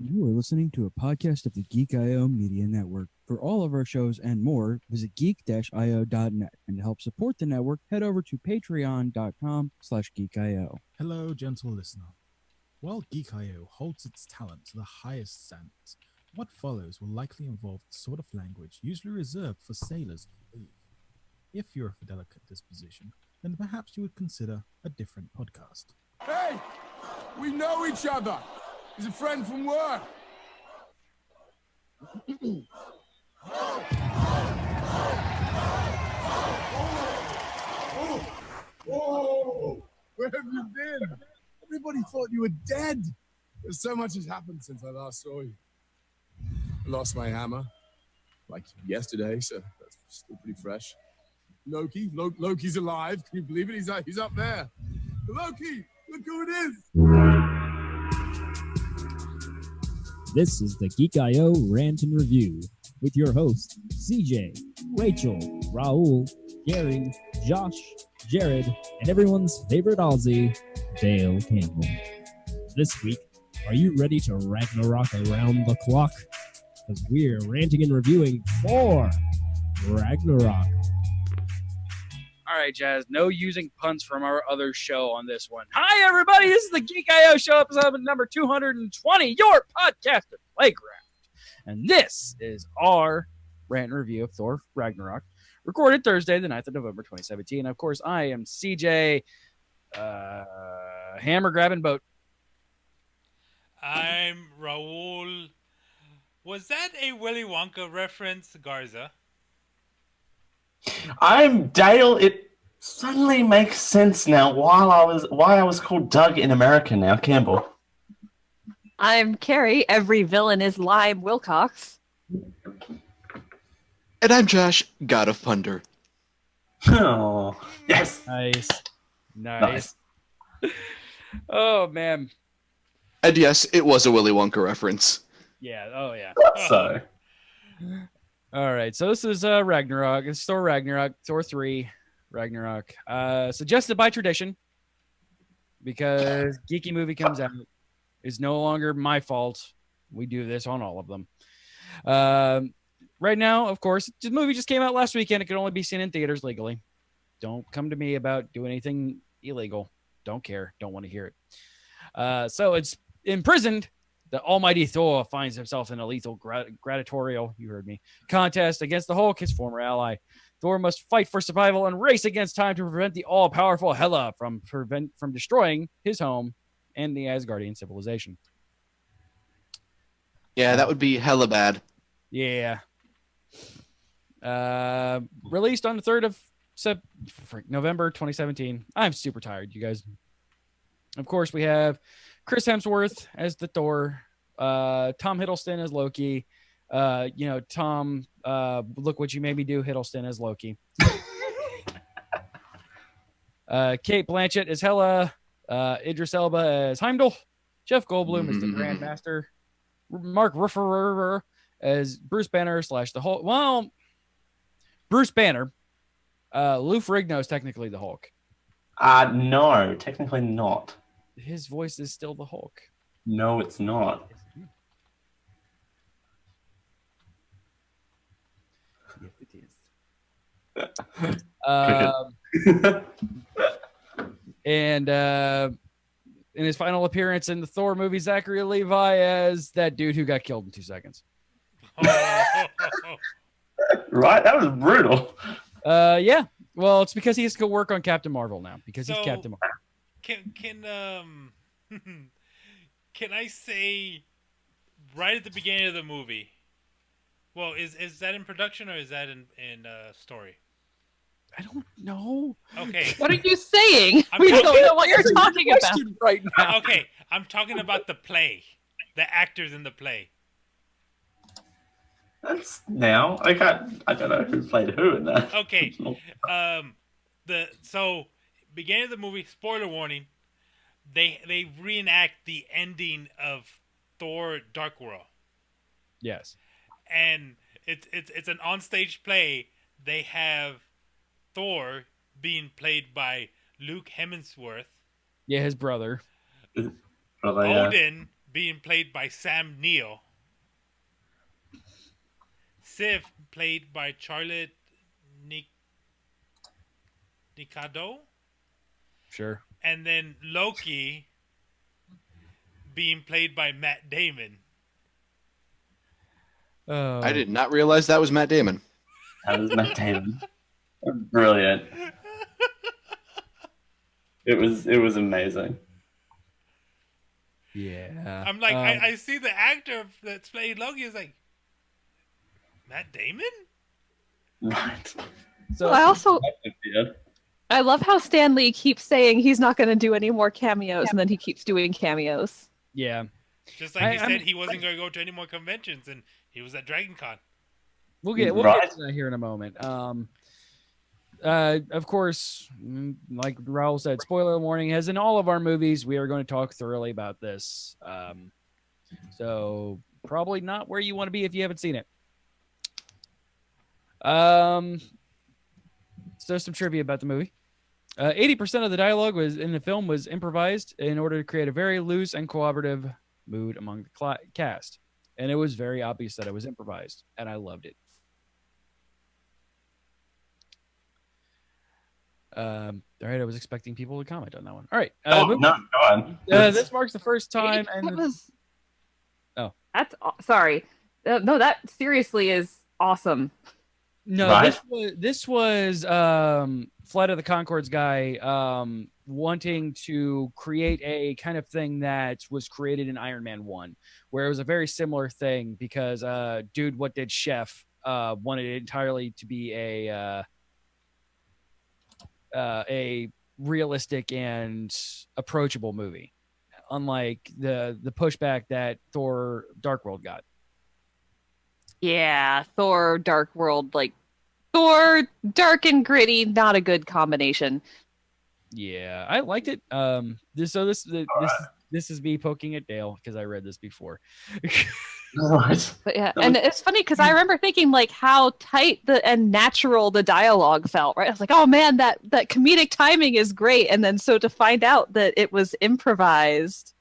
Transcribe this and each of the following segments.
You are listening to a podcast of the Geek IO Media Network. For all of our shows and more, visit geek-io.net. And to help support the network, head over to patreon.com/geekio. Hello, gentle listener. While Geek IO holds its talent to the highest standards, what follows will likely involve the sort of language usually reserved for sailors and leave. If you're of a delicate disposition, then perhaps you would consider a different podcast. Hey! We know each other! He's a friend from work! Whoa! Where have you been? Everybody thought you were dead! There's so much has happened since I last saw you. I lost my hammer, like yesterday, so that's still pretty fresh. Loki's alive. Can you believe it? He's up there. Loki, look who it is! This is the Geek IO Rant and Review with your hosts, CJ, Rachel, Raul, Gary, Josh, Jared, and everyone's favorite Aussie, Dale Campbell. This week, are you ready to Ragnarok around the clock? Because we're ranting and reviewing Thor Ragnarok. All right, Jazz, no using puns from our other show on this one. Hi, everybody. This is the Geek IO Show, episode number 220, your podcast of Playground. And this is our rant and review of Thor Ragnarok, recorded Thursday, the 9th of November, 2017. Of course, I am CJ, hammer grabbing boat. I'm Raul. Was that a Willy Wonka reference, Garza? I'm Dale. It suddenly makes sense now why I was called Doug in America now, Campbell. I'm Carrie. Every villain is Lime Wilcox. And I'm Josh, God of Thunder. Oh, yes. Nice. Oh, man. And yes, it was a Willy Wonka reference. Yeah, oh, yeah. So. All right, so this is Ragnarok. It's Thor Ragnarok, Thor 3 Ragnarok. Suggested by tradition, because Geeky Movie comes out. It's no longer my fault. We do this on all of them. Right now, of course, the movie just came out last weekend. It could only be seen in theaters legally. Don't come to me about doing anything illegal. Don't care. Don't want to hear it. So it's imprisoned. The almighty Thor finds himself in a lethal gladiatorial, you heard me, contest against the Hulk, his former ally. Thor must fight for survival and race against time to prevent the all-powerful Hela from destroying his home and the Asgardian civilization. Yeah, that would be hella bad. Yeah. Released on the 3rd of November 2017. I'm super tired, you guys. Of course, we have Chris Hemsworth as the Thor, Tom Hiddleston as Loki, Tom, look what you made me do, Hiddleston as Loki. Kate Blanchett as Hela, Idris Elba as Heimdall, Jeff Goldblum as the Grandmaster, Mark Ruffalo as Bruce Banner / the Hulk. Well, Bruce Banner. Lou Ferrigno is technically the Hulk. No, technically not. His voice is still the Hulk. No, it's not. Yes, it is. And in his final appearance in the Thor movie, Zachary Levi as that dude who got killed in 2 seconds. Right? That was brutal. Yeah. Well, it's because he has to go work on Captain Marvel now because he's Captain Marvel. Can I say right at the beginning of the movie? Well, is that in production or is that in story? I don't know. Okay. What are you saying? We don't know what you're talking about right now. Okay, I'm talking about the play, the actors in the play. That's now. I don't know who played who in that. Okay. Beginning of the movie, spoiler warning, they reenact the ending of Thor Dark World. Yes. And it's an onstage play. They have Thor being played by Luke Hemsworth. Yeah, his brother. Odin being played by Sam Neill. Sif, played by Charlotte Nicado. Sure. And then Loki being played by Matt Damon. Oh. I did not realize that was Matt Damon. That was Matt Damon. Brilliant. It was amazing. Yeah. I'm like, I see the actor that's playing Loki is like, Matt Damon? Right. So I love how Stan Lee keeps saying he's not going to do any more cameos, and then he keeps doing cameos. Yeah. Just like he said he wasn't going to go to any more conventions, and he was at Dragon Con. We'll get to that here in a moment. Of course, like Raul said, spoiler warning, as in all of our movies, we are going to talk thoroughly about this. So probably not where you want to be if you haven't seen it. So some trivia about the movie. 80% of the dialogue was in the film was improvised in order to create a very loose and cooperative mood among the cast. And it was very obvious that it was improvised, and I loved it. All right, I was expecting people to comment on that one. All right. No, go on. This marks the first time. That's sorry. No, that seriously is awesome. No, right? this was Flight of the Conchords guy wanting to create a kind of thing that was created in Iron Man 1, where it was a very similar thing because Dude, What Did Chef wanted it entirely to be a realistic and approachable movie, unlike the pushback that Thor Dark World got. Yeah, Thor Dark World, like Thor dark and gritty, not a good combination. Yeah, I liked it. This is me poking at Dale because I read this before. Right. But yeah, and it's funny because I remember thinking like how tight and natural the dialogue felt. Right, I was like, oh man, that comedic timing is great, and then so to find out that it was improvised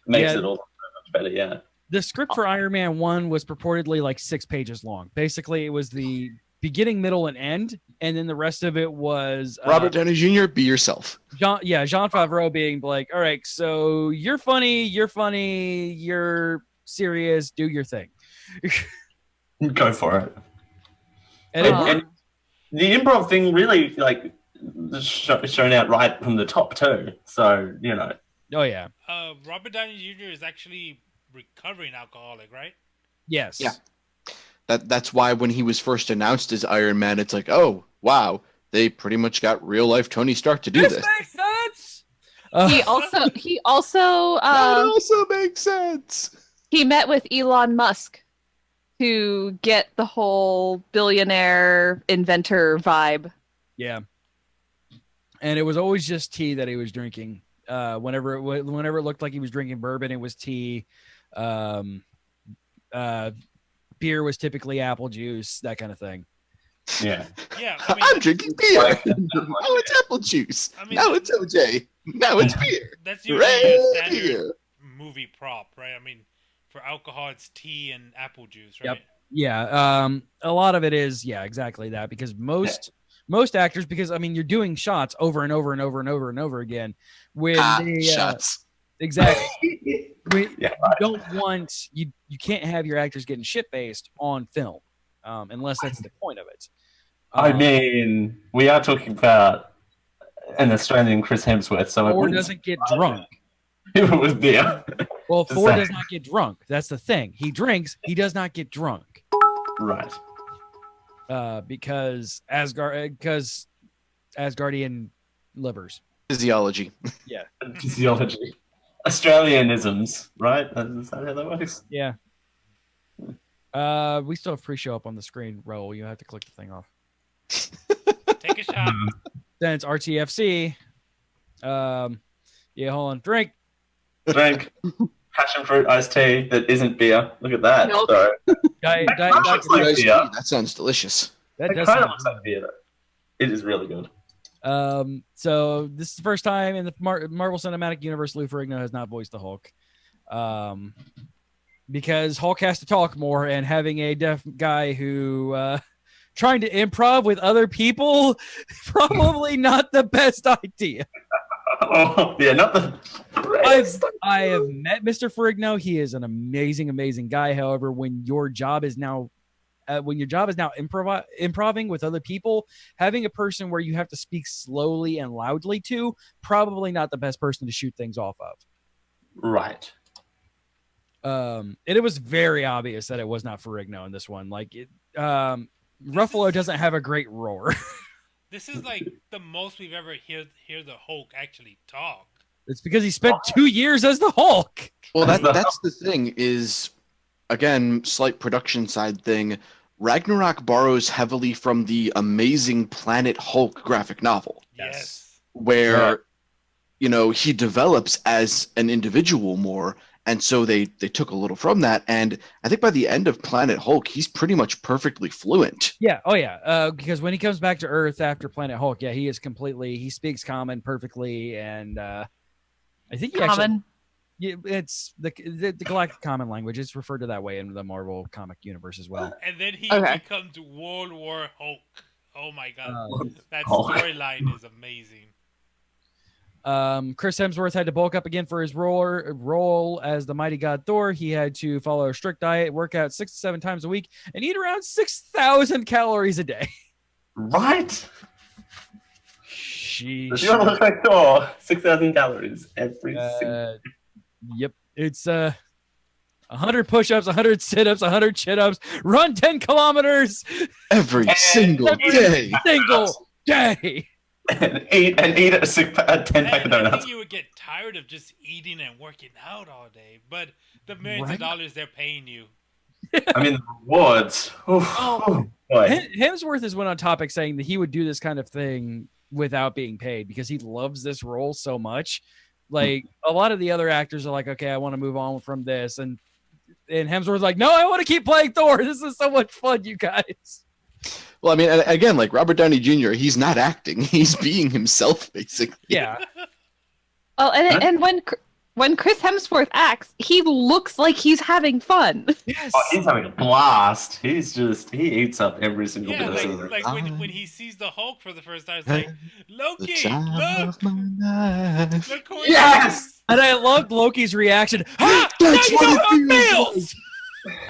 makes it all so much better. Yeah. The script for Iron Man 1 was purportedly like 6 pages long. Basically, it was the beginning, middle, and end, and then the rest of it was Robert Downey Jr., be yourself. Jean Favreau being like, all right, so you're funny, you're serious, do your thing. Go for it. And the improv thing really like shown out right from the top too. So, you know. Oh yeah. Robert Downey Jr. is actually recovering alcoholic, right? Yes. Yeah. That's why when he was first announced as Iron Man, it's like, oh wow, they pretty much got real life Tony Stark to do this. Makes sense. He also That also makes sense. He met with Elon Musk to get the whole billionaire inventor vibe. Yeah. And it was always just tea that he was drinking. Whenever it looked like he was drinking bourbon, it was tea. Beer was typically apple juice, that kind of thing. Yeah. Yeah. I'm drinking beer. Now it's apple juice. Now it's OJ. Now it's beer. That's usually a standard movie prop, right? I mean, for alcohol, it's tea and apple juice, right? Yep. Yeah. A lot of it is, exactly that, because most actors, because I mean, you're doing shots over and over and over and over and over again with shots. Exactly. You can't have your actors getting shit-faced on film, unless that's the point of it. I mean, we are talking about an Australian Chris Hemsworth, so Thor doesn't get drunk. It was beer. Well, Thor does not get drunk. That's the thing. He drinks. He does not get drunk. Right. Because Asgardian livers. Physiology. Yeah. Physiology. Australianisms, right? Is that how that works? Yeah. We still have pre-show up on the screen, Raul. You have to click the thing off. Take a shot. Then it's RTFC. Hold on. Drink. Passion fruit iced tea that isn't beer. Look at that. Nope. So, That sounds delicious. That does kind of looks like beer, though. It is really good. So this is the first time in the Marvel Cinematic Universe Lou Ferrigno has not voiced the Hulk. because Hulk has to talk more, and having a deaf guy who trying to improv with other people, probably not the best idea. Oh, yeah, not the. I have met Mr. Ferrigno. He is an amazing guy. However, when your job is now improving with other people, having a person where you have to speak slowly and loudly to, probably not the best person to shoot things off of. Right. And it was very obvious that it was not Ferrigno in this one. Like Ruffalo doesn't have a great roar. This is like the most we've ever hear the Hulk actually talk. It's because he spent 2 years as the Hulk. Well, that's the thing is, again, slight production side thing. Ragnarok borrows heavily from the Amazing Planet Hulk graphic novel. Yes. Where, he develops as an individual more. And so they took a little from that. And I think by the end of Planet Hulk, he's pretty much perfectly fluent. Yeah. Oh, yeah. Because when he comes back to Earth after Planet Hulk, yeah, he speaks Common perfectly. And I think it's the Galactic Common language. It's referred to that way in the Marvel comic universe as well. And then he becomes World War Hulk. Oh, my God. That storyline is amazing. Chris Hemsworth had to bulk up again for his role as the mighty god Thor. He had to follow a strict diet, work out 6 to 7 times a week, and eat around 6,000 calories a day. Right? Sheesh. Does he want to look like Thor? 6,000 calories every single. Yep. It's 100 push-ups, 100 sit-ups, 100 chin-ups, run 10 kilometers every single day. And eat a 10-pack of donuts. I think you would get tired of just eating and working out all day, but the millions of dollars they're paying you. I mean, the rewards. Boy. Hemsworth has went on topic saying that he would do this kind of thing without being paid because he loves this role so much. Like, a lot of the other actors are like, okay, I want to move on from this. And Hemsworth's like, no, I want to keep playing Thor. This is so much fun, you guys. Well, I mean, again, like Robert Downey Jr., he's not acting; he's being himself, basically. Yeah. Oh, and when Chris Hemsworth acts, he looks like he's having fun. Yes. Oh, he's having a blast. He eats up every single bit of it. Like when he sees the Hulk for the first time, it's like, Loki, look who he is. And I loved Loki's reaction. Ah, that's what it feels.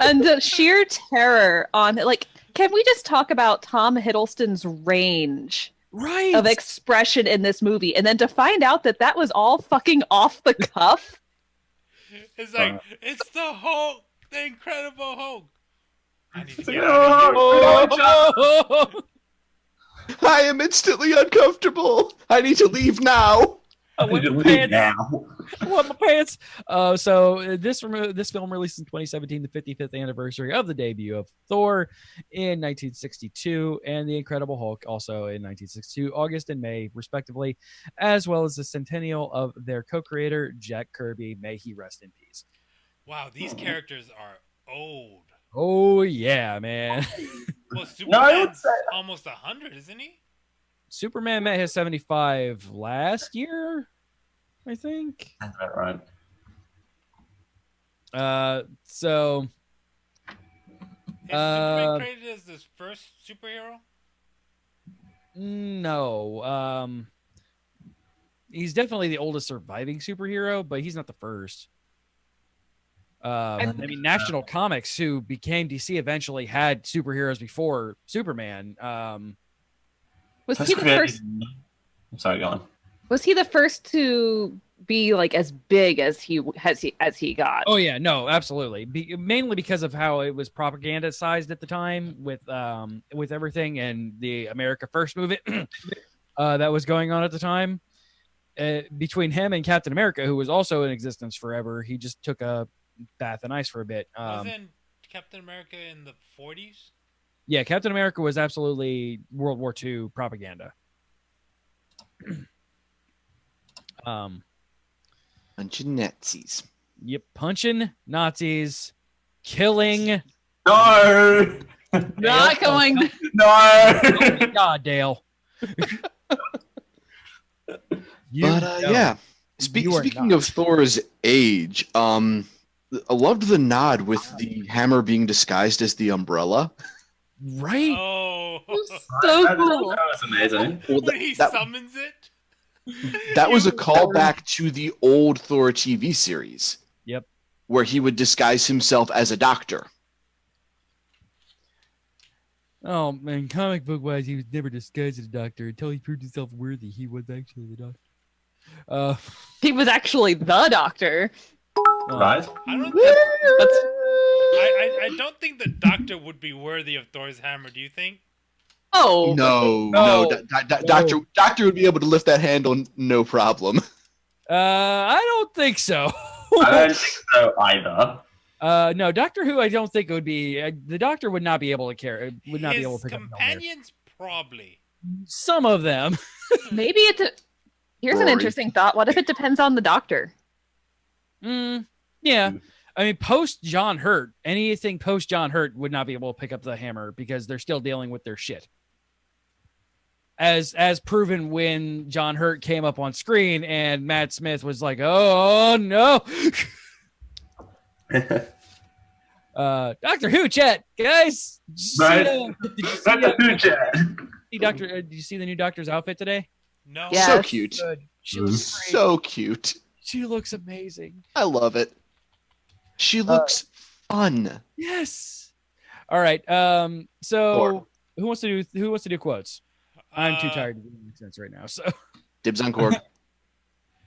And the sheer terror on it, like. Can we just talk about Tom Hiddleston's range of expression in this movie? And then to find out that was all fucking off the cuff. It's like, it's the Hulk, the Incredible Hulk. I need to get I am instantly uncomfortable. I need to leave now. I want my pants. So this film released in 2017, the 55th anniversary of the debut of Thor in 1962, and The Incredible Hulk also in 1962, August and May, respectively, as well as the centennial of their co-creator Jack Kirby. May he rest in peace. Wow, these characters are old. Oh yeah, man. Well, Superman's almost 100, isn't he? Superman met his 75 last year, I think. That's right. So. Is Superman credited as the first superhero? No. He's definitely the oldest surviving superhero, but he's not the first. I mean, National Comics, who became DC, eventually had superheroes before Superman. Was he the first? I'm sorry, go on. Was he the first to be like as big as he got? Oh yeah, no, absolutely. Mainly because of how it was propaganda-sized at the time with everything and the America First movement that was going on at the time. Between him and Captain America, who was also in existence forever, he just took a bath in ice for a bit. Wasn't Captain America in the 40s? Yeah, Captain America was absolutely World War II propaganda. Punching Nazis. Yep, punching Nazis, killing. No, not going. No. Oh my God, Dale. Yeah. You are Speaking not. of Thor's age, I loved the nod with the hammer being disguised as the umbrella. Right? Oh, So That cool. was amazing. Well, when he summons it. that was a You- callback to the old Thor TV series. Yep. Where he would disguise himself as a doctor. Oh man, comic book wise, he was never disguised as a doctor until he proved himself worthy. He was actually the doctor. He was actually the doctor. Right? I don't. That's I don't think the Doctor would be worthy of Thor's hammer. Do you think? oh No. Doctor would be able to lift that handle no problem. I don't think so. I don't think so either. No, Doctor Who. I don't think it would be. The Doctor would not be able to carry. Would not be His able to pick up Mjolnir. companions probably. Some of them. maybe here's an Rory. interesting thought. What if it depends on the doctor? Yeah. I mean, post John Hurt, anything post John Hurt would not be able to pick up the hammer because they're still dealing with their shit. As proven when John Hurt came up on screen and Matt Smith was like, "Oh no." Doctor Who chat, guys. Right. Did you see, That's a huge chat. did you see the new Doctor's outfit today? No. Yeah. So Yes. cute. Good. She looks great. So cute. She looks amazing. I love it. She looks fun. Yes. All right. So Thor. who wants to do quotes? I'm too tired to do make sense right now. So Dibs on Korg.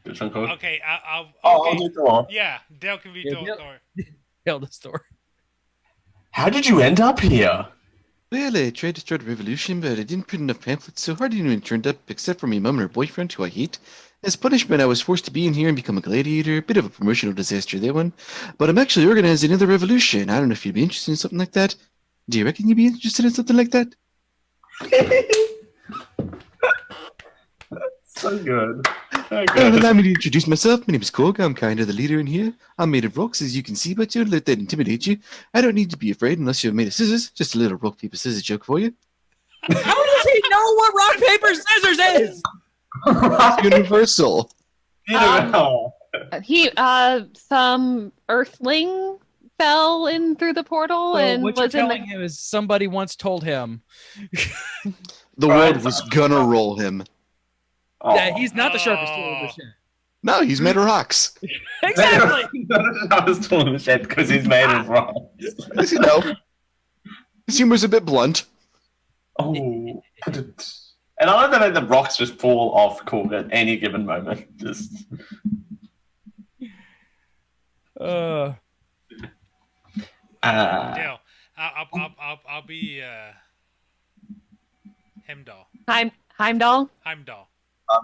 Which one called? Okay. I'll Oh, okay. I'll do Thor. Yeah, Dale can be Yeah, Dale- Thor. tell the story. How did you end up here? Well, I tried to start a revolution, but I didn't print enough pamphlets, so hardly anyone turned up except for my mom and her boyfriend, who I hate. As punishment, I was forced to be in here and become a gladiator. Bit of a promotional disaster, that one. But I'm actually organizing another revolution. I don't know if you'd be interested in something like that. Do you reckon you'd be interested in something like that? So good. So Well, good. allow me to introduce myself. My name is Korg. I'm kind of the leader in here. I'm made of rocks, as you can see, but don't let that intimidate you. I don't need to be afraid unless you're made of scissors. Just a little rock, paper, scissors joke for you. How does he know what rock paper scissors is? It's universal. He some earthling fell in through the portal So and what you're was in telling him is somebody once told him The world was gonna roll him. that he's not the sharpest tool in the shed. No, he's made of rocks. Exactly. I was told him shit because he's made of rocks. As you know, his humor's a bit blunt. Oh. And I love that the rocks just fall off Korg at any given moment. Just Dale, I'll be Hemdall. Heimdall. Heimdall.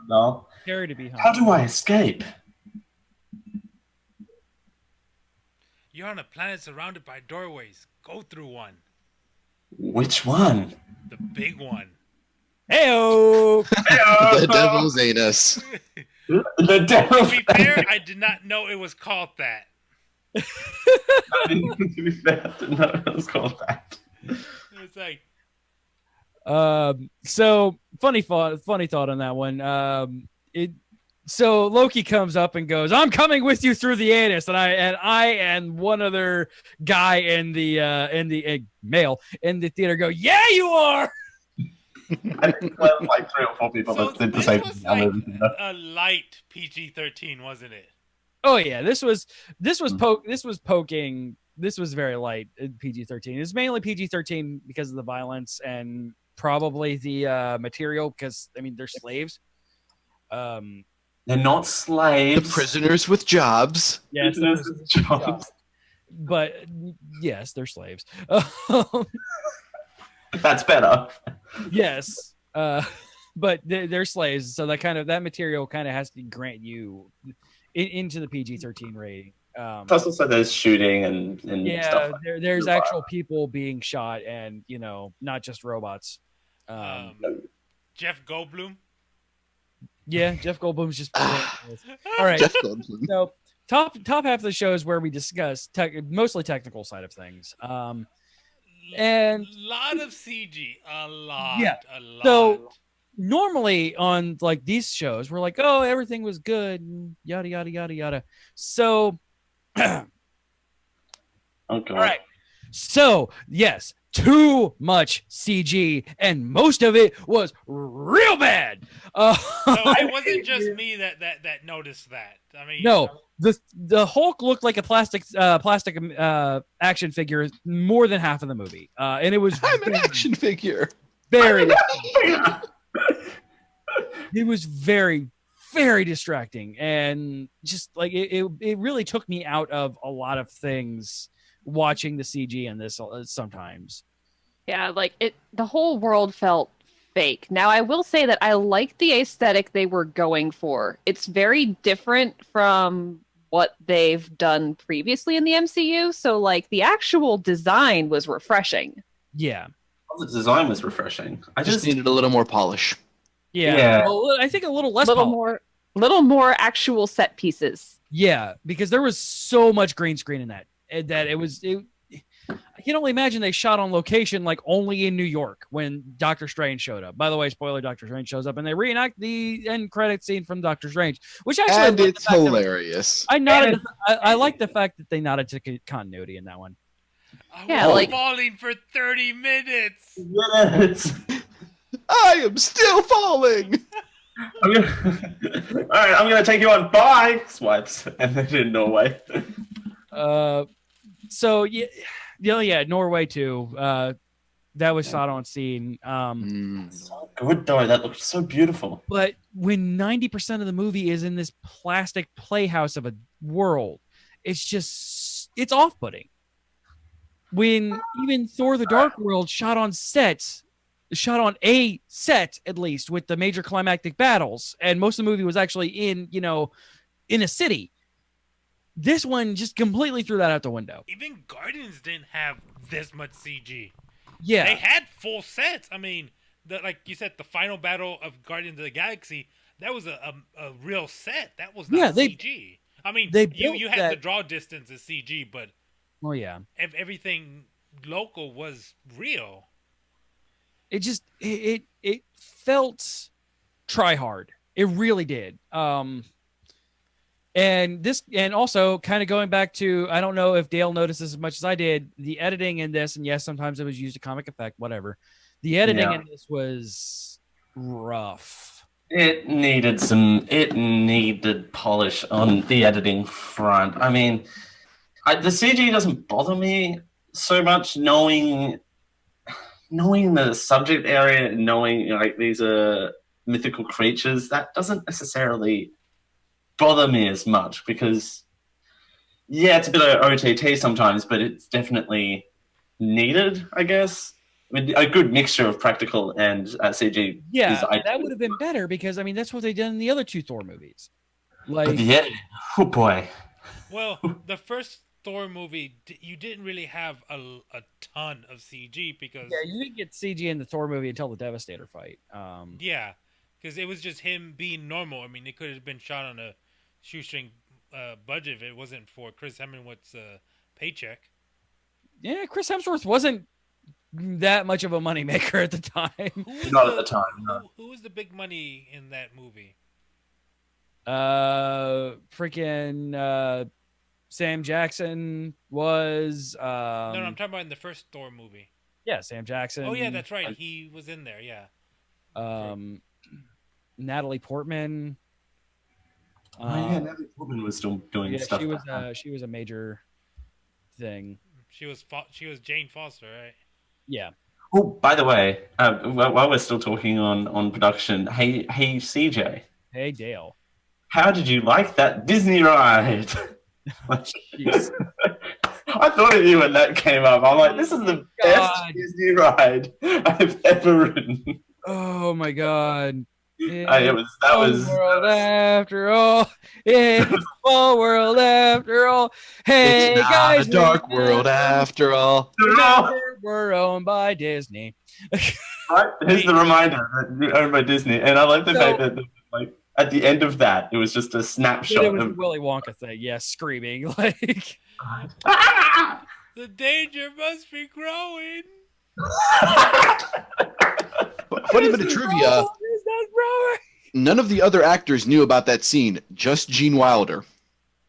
no. Scary to be How do I escape? You're on a planet surrounded by doorways. Go through one. Which one? The big one. Heyo. The devil's anus. The devil. To be fair, I did not know it was called that. To be fair, I didn't know it was called that. It's like, So funny thought on that one. So Loki comes up and goes, "I'm coming with you through the anus," and I and one other guy in the male in the theater go, "Yeah, you are." I think well, like 3 or 4 people so that did the this same was thing. like a light PG-13, wasn't it? Oh yeah, this was poking. This was very light PG-13. It's mainly PG-13 because of the violence and probably the material because I mean they're slaves. They're not slaves. The prisoners with jobs. Yes, Prisoners with jobs. but yes, they're slaves. That's better. Yes, but they're slaves, so that material kind of has to grant you into the PG-13 rating. Plus, also there's shooting and Yeah, stuff. Like there's that. actual people being shot, and not just robots. Jeff Goldblum. Yeah, Jeff Goldblum's just. All right. Jeff Goldblum. So top half of the show is where we discuss mostly technical side of things. And lot of CG, a lot. Yeah. A lot. So normally on like these shows, we're like, oh, everything was good, and yada yada yada yada. So, Oh god. all right. So yes, too much CG, and most of it was real bad. So it wasn't just me that noticed that. I mean, No, the Hulk looked like a plastic action figure more than half of the movie, and it was I'm an action figure. very. It was very, very distracting, and just like it really took me out of a lot of things watching the CG in this sometimes. Yeah, like the whole world felt fake. Now, I will say that I like the aesthetic they were going for. It's very different from what they've done previously in the MCU. So, like, the actual design was refreshing. Yeah. The design was refreshing. I Just needed a little more polish. Yeah. Well, I think a little less. Little more actual set pieces. Yeah, because there was so much green screen in that it was. I can only imagine they shot on location, like only in New York when Doctor Strange showed up. By the way, spoiler: Doctor Strange shows up, and they reenact the end credit scene from Doctor Strange, which actually And it's hilarious. I like the fact that they nodded to continuity in that one. I was falling for 30 minutes. I am still falling. All right, I'm gonna take you on. Bye. Swipes, and then in Norway. So yeah, Norway too. That was shot on scene. So good though. That looked so beautiful. But when 90% of the movie is in this plastic playhouse of a world, it's off-putting. When even Thor: The Dark World shot on a set at least with the major climactic battles, and most of the movie was actually in a city. This one just completely threw that out the window. Even Guardians didn't have this much CG. Yeah, they had full sets. I mean, like you said, the final battle of Guardians of the Galaxy, that was a real set. That was not CG. I mean, you had the draw distance as CG, but everything local was real. It just it felt try hard. It really did. And also kind of going back to, I don't know if Dale noticed this as much as I did, the editing in this, and yes, sometimes it was used a comic effect, whatever. The editing in this was rough. It needed polish on the editing front. I mean, the CG doesn't bother me so much, knowing the subject area, knowing like these are mythical creatures. That doesn't necessarily bother me as much because, it's a bit of OTT sometimes, but it's definitely needed, I guess. I mean, a good mixture of practical and CG. Yeah, that would have been better because, I mean, that's what they did in the other two Thor movies. Like, oh boy. Well, the first Thor movie, you didn't really have a ton of CG because... Yeah, you didn't get CG in the Thor movie until the Devastator fight. Yeah, because it was just him being normal. I mean, it could have been shot on a shoestring budget if it wasn't for Chris Hemsworth's paycheck. Yeah, Chris Hemsworth wasn't that much of a moneymaker at the time. Not at the time, no. Who was the big money in that movie? Freaking Sam Jackson was... No, I'm talking about in the first Thor movie. Yeah, Sam Jackson. Oh, yeah, that's right. He was in there, yeah. Natalie Portman. Natalie Portman was still doing stuff. She was a major thing. She was Jane Foster, right? Yeah. Oh, by the way, while we're still talking on production, hey CJ. Hey Dale. How did you like that Disney ride? I thought of you when that came up. I'm like, this is the best Disney ride I've ever ridden. Oh my god. That was world after all. It's a small world after all. Hey it's not guys, a dark world after all. We're owned by Disney. Here's the reminder that you're owned by Disney, and I like the fact that like at the end of that, it was just a snapshot. It was a Willy Wonka thing, screaming like. The danger must be growing. Funny bit of trivia. It's not Rory. None of the other actors knew about that scene, just Gene Wilder.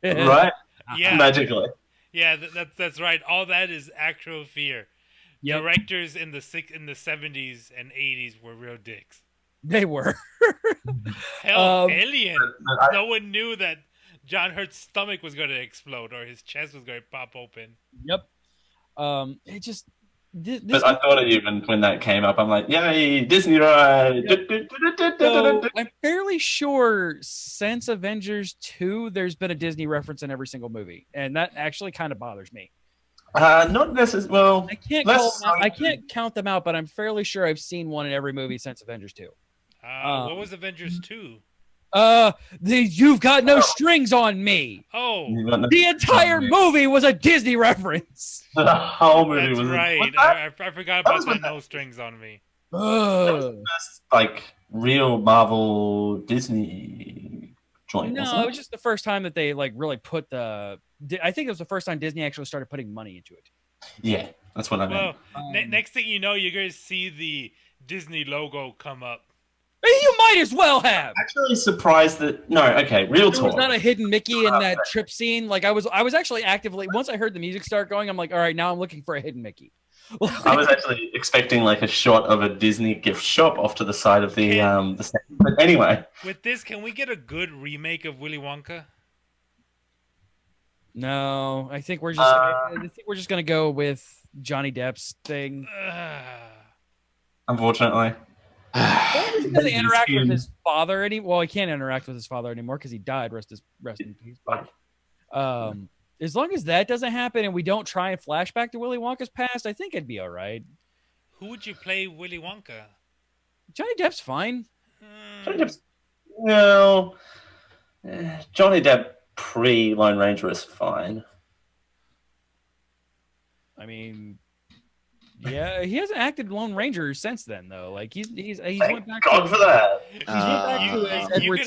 Right? Yeah. Magically. Yeah, that's right. All that is actual fear. Yep. Directors in the 70s and 80s were real dicks. They were. Hell, Alien. No one knew that John Hurt's stomach was going to explode or his chest was going to pop open. Yep. It just. But I thought of you when that came up. I'm like, yay, Disney ride. Yep. So, I'm fairly sure since Avengers 2, there's been a Disney reference in every single movie. And that actually kind of bothers me. Not necessarily. Well, I can't count them out, but I'm fairly sure I've seen one in every movie since Avengers 2. What was Avengers 2? You've got no strings on me. Oh, the entire movie was a Disney reference. The whole movie was right. I forgot about that no strings on me. That was the best, like, real Marvel Disney joint. No, it was just the first time that they like really put the. I think it was the first time Disney actually started putting money into it. Yeah, that's what I meant. Well, next thing you know, you're going to see the Disney logo come up. You might as well have. Actually surprised that real talk. There was not a hidden Mickey in that trip scene. Like I was actually actively, once I heard the music start going, I'm like, all right, now I'm looking for a hidden Mickey. I was actually expecting like a shot of a Disney gift shop off to the side of the set. But anyway. With this, can we get a good remake of Willy Wonka? No, I think we're just gonna go with Johnny Depp's thing. Unfortunately. He doesn't interact with his father anymore. Well, he can't interact with his father anymore because he died. Rest in peace. But, as long as that doesn't happen and we don't try and flashback to Willy Wonka's past, I think it'd be all right. Who would you play Willy Wonka? Johnny Depp's fine. Johnny Depp's no. Johnny Depp pre-Lone Ranger is fine. I mean, yeah, he hasn't acted Lone Ranger since then, though. Like he's went back God for that. He's went back to his Edward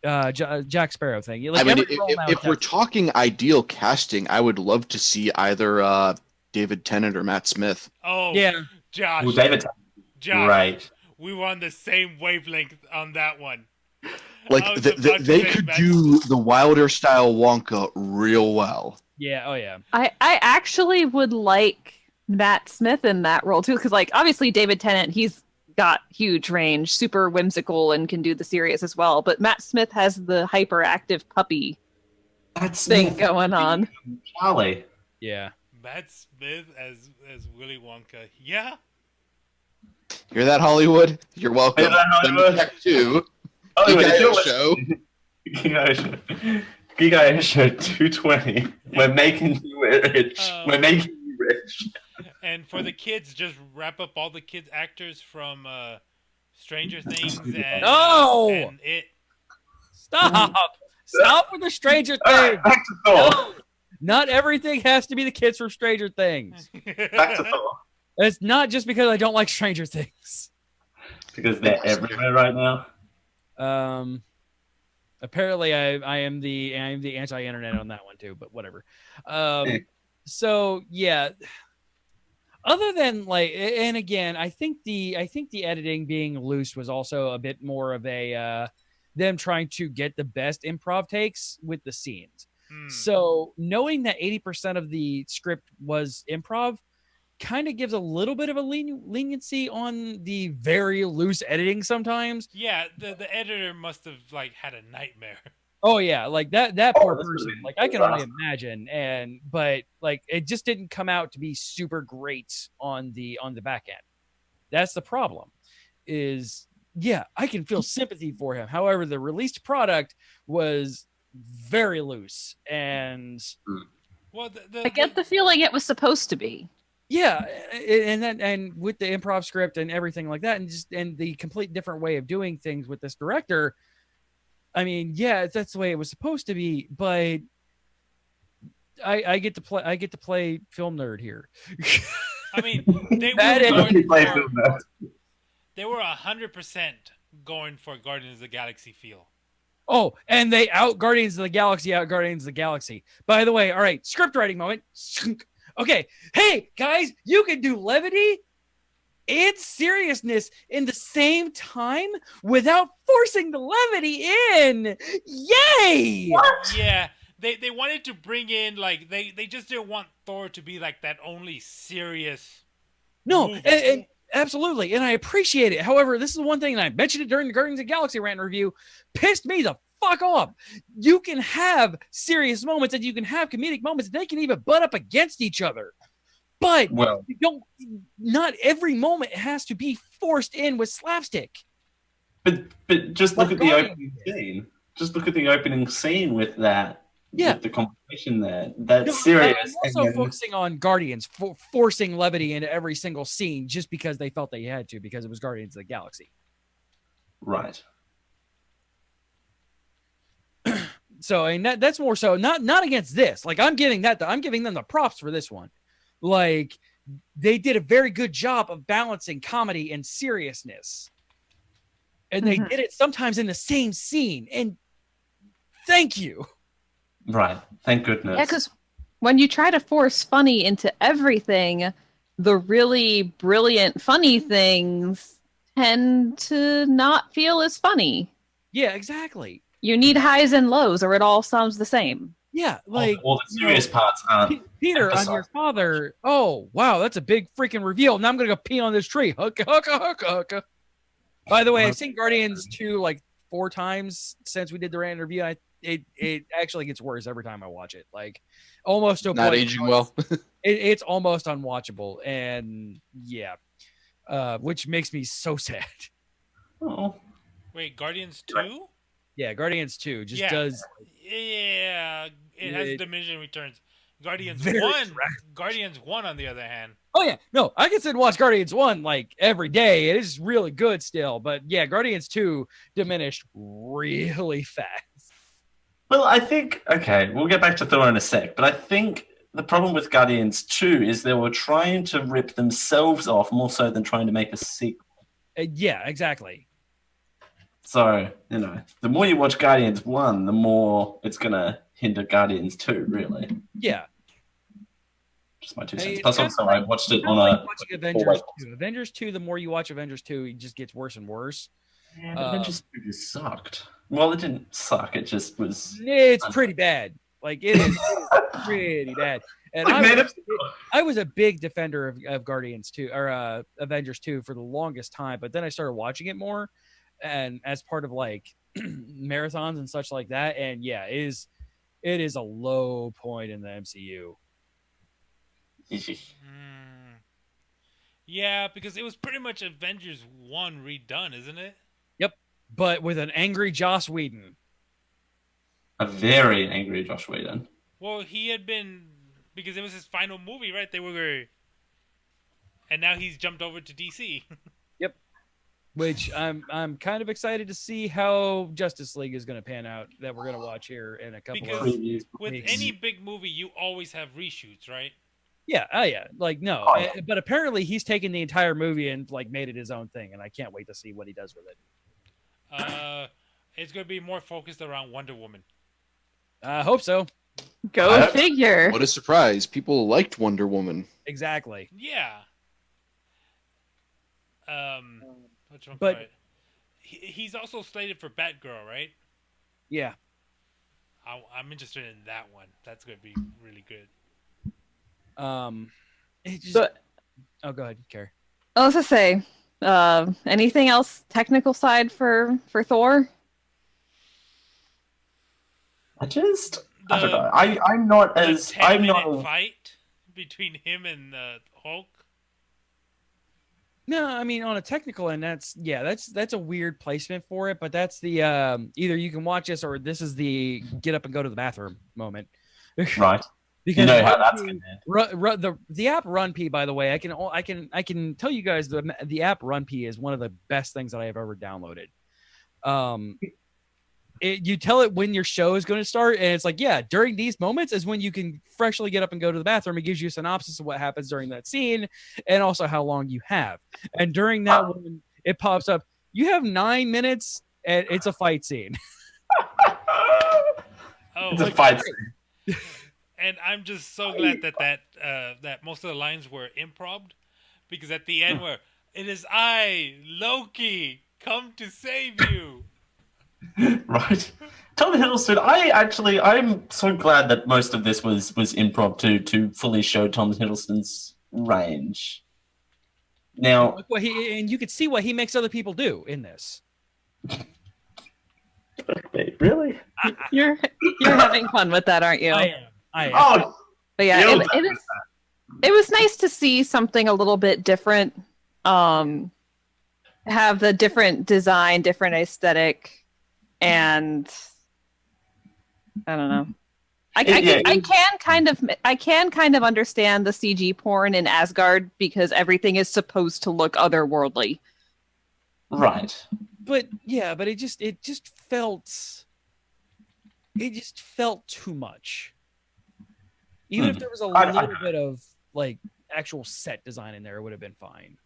Scissorhand, Jack Sparrow thing. Like, I mean, if we're talking ideal casting, I would love to see either David Tennant or Matt Smith. Oh, yeah, Josh. Well, David Tennant. Josh, right. We were on the same wavelength on that one. Like they could do the Wilder style Wonka real well. Yeah. Oh yeah. I actually would like Matt Smith in that role too, because like obviously David Tennant, he's got huge range, super whimsical, and can do the serious as well. But Matt Smith has the hyperactive puppy thing going on. Charlie. Yeah. Matt Smith as Willy Wonka. Yeah. Hear that, Hollywood? You're welcome. Hear that, Hollywood? Check two. Geek I Show 220. We're making you rich. We're making you rich. And for the kids, just wrap up all the kids actors from Stranger Things and It. Stop with the Stranger Things. Back to Thor. No, not everything has to be the kids from Stranger Things. Back to Thor. It's not just because I don't like Stranger Things. Because they're everywhere right now. Apparently I am the anti-internet on that one too, but whatever. So yeah. Other than like, and again, I think the editing being loose was also a bit more of a them trying to get the best improv takes with the scenes. So knowing that 80% of the script was improv kind of gives a little bit of a leniency on the very loose editing sometimes. Yeah, the editor must have like had a nightmare. Oh yeah, like that poor person. Like I can only imagine, but like it just didn't come out to be super great on the back end. That's the problem. Is yeah, I can feel sympathy for him. However, the released product was very loose, and well, I get the feeling it was supposed to be. Yeah, and with the improv script and everything like that, and the complete different way of doing things with this director. I mean, yeah, that's the way it was supposed to be, but I get to play film nerd here. I mean, they were 100% going for Guardians of the Galaxy feel. Oh, and they out Guardians of the Galaxy. By the way, all right, script writing moment. Okay, hey guys, you can do levity and seriousness in the same time without forcing the levity in. Yay! What? Yeah. They wanted to bring in, like, they just didn't want Thor to be like that only serious. No, and absolutely, and I appreciate it. However, this is one thing, and I mentioned it during the Guardians of the Galaxy rant review, pissed me the fuck off. You can have serious moments and you can have comedic moments, and they can even butt up against each other. But you don't. Not every moment has to be forced in with slapstick. But just look at the opening scene. Just look at the opening scene with that. Yeah, with the conversation there. That's serious. I'm also focusing on Guardians forcing levity into every single scene just because they felt they had to, because it was Guardians of the Galaxy. Right. So, and that's more so not against this. Like, I'm giving them the props for this one. Like, they did a very good job of balancing comedy and seriousness, and they did it sometimes in the same scene. And thank you. Right. Thank goodness. Yeah, because when you try to force funny into everything, the really brilliant funny things tend to not feel as funny. Yeah, exactly. You need highs and lows, or it all sounds the same. Yeah, like all the serious parts aren't. Peter, on your father. Oh, wow, that's a big freaking reveal. Now I'm gonna go pee on this tree. Hooka. By the way, I've seen Guardians 2 like 4 times since we did the rant interview. It actually gets worse every time I watch it. Like, almost to a Not point aging well. It's almost unwatchable, and yeah, which makes me so sad. Oh, wait, Guardians 2? Yeah, Guardians 2 just does. Yeah, it has diminishing returns. Guardians 1, on the other hand. Oh yeah, no, I can sit and watch Guardians 1 like every day. It is really good still, but yeah, Guardians 2 diminished really fast. Well, I think, okay, we'll get back to Thor in a sec, but I think the problem with Guardians 2 is they were trying to rip themselves off more so than trying to make a sequel. Yeah, exactly. So, the more you watch Guardians 1, the more it's going to hinder Guardians 2, really. Yeah. Just my 2 cents. Plus, also, I watched it on a... watching Avengers 2. Avengers 2, the more you watch Avengers 2, it just gets worse and worse. Yeah, Avengers 2 just sucked. Well, it didn't suck. It just was... It's pretty bad. Like, it is pretty bad. And I was a big defender of Guardians 2, or Avengers 2 for the longest time, but then I started watching it more, and as part of, like, marathons and such like that, and yeah, it is a low point in the MCU. Yeah, because it was pretty much Avengers 1 redone, isn't it? Yep, but with an angry Joss Whedon. A very angry Joss Whedon. Well, he had been, because it was his final movie, right? And now he's jumped over to DC. Yep. Which I'm kind of excited to see how Justice League is going to pan out, that we're going to watch here in a couple of weeks. With any big movie, you always have reshoots, right? Yeah, like no, but apparently he's taken the entire movie and like made it his own thing, and I can't wait to see what he does with it. It's going to be more focused around Wonder Woman. I hope so. Go figure. What a surprise! People liked Wonder Woman. Exactly. Yeah. But he's also slated for Batgirl, right? Yeah. I'm interested in that one. That's going to be really good. Go ahead, Carrie. I was gonna say, anything else technical side for Thor? I don't know. I'm not as... I'm not... fight between him and Hulk? No, I mean, on a technical end, that's a weird placement for it, but that's the either you can watch this or this is the get up and go to the bathroom moment. Right. Because you know how that's going to the app RunP, by the way, I can tell you guys the app RunP is one of the best things that I have ever downloaded. You tell it when your show is going to start, and it's like, yeah, during these moments is when you can freshly get up and go to the bathroom. It gives you a synopsis of what happens during that scene, and also how long you have. And during that one, it pops up, you have 9 minutes, and it's a fight scene. It's a fight scene. And I'm just so glad that most of the lines were improv, because at the end where It is I, Loki, come to save you. Right. Tom Hiddleston, I'm so glad that most of this was improv to fully show Tom Hiddleston's range. Now, and you could see what he makes other people do in this. Really? You're having fun with that, aren't you? I am. Oh, but yeah, it was nice to see something a little bit different. Have the different design, different aesthetic, and I don't know. I can kind of understand the CG porn in Asgard because everything is supposed to look otherworldly. Right. But it just felt too much. Even if there was a little bit of like actual set design in there, it would have been fine.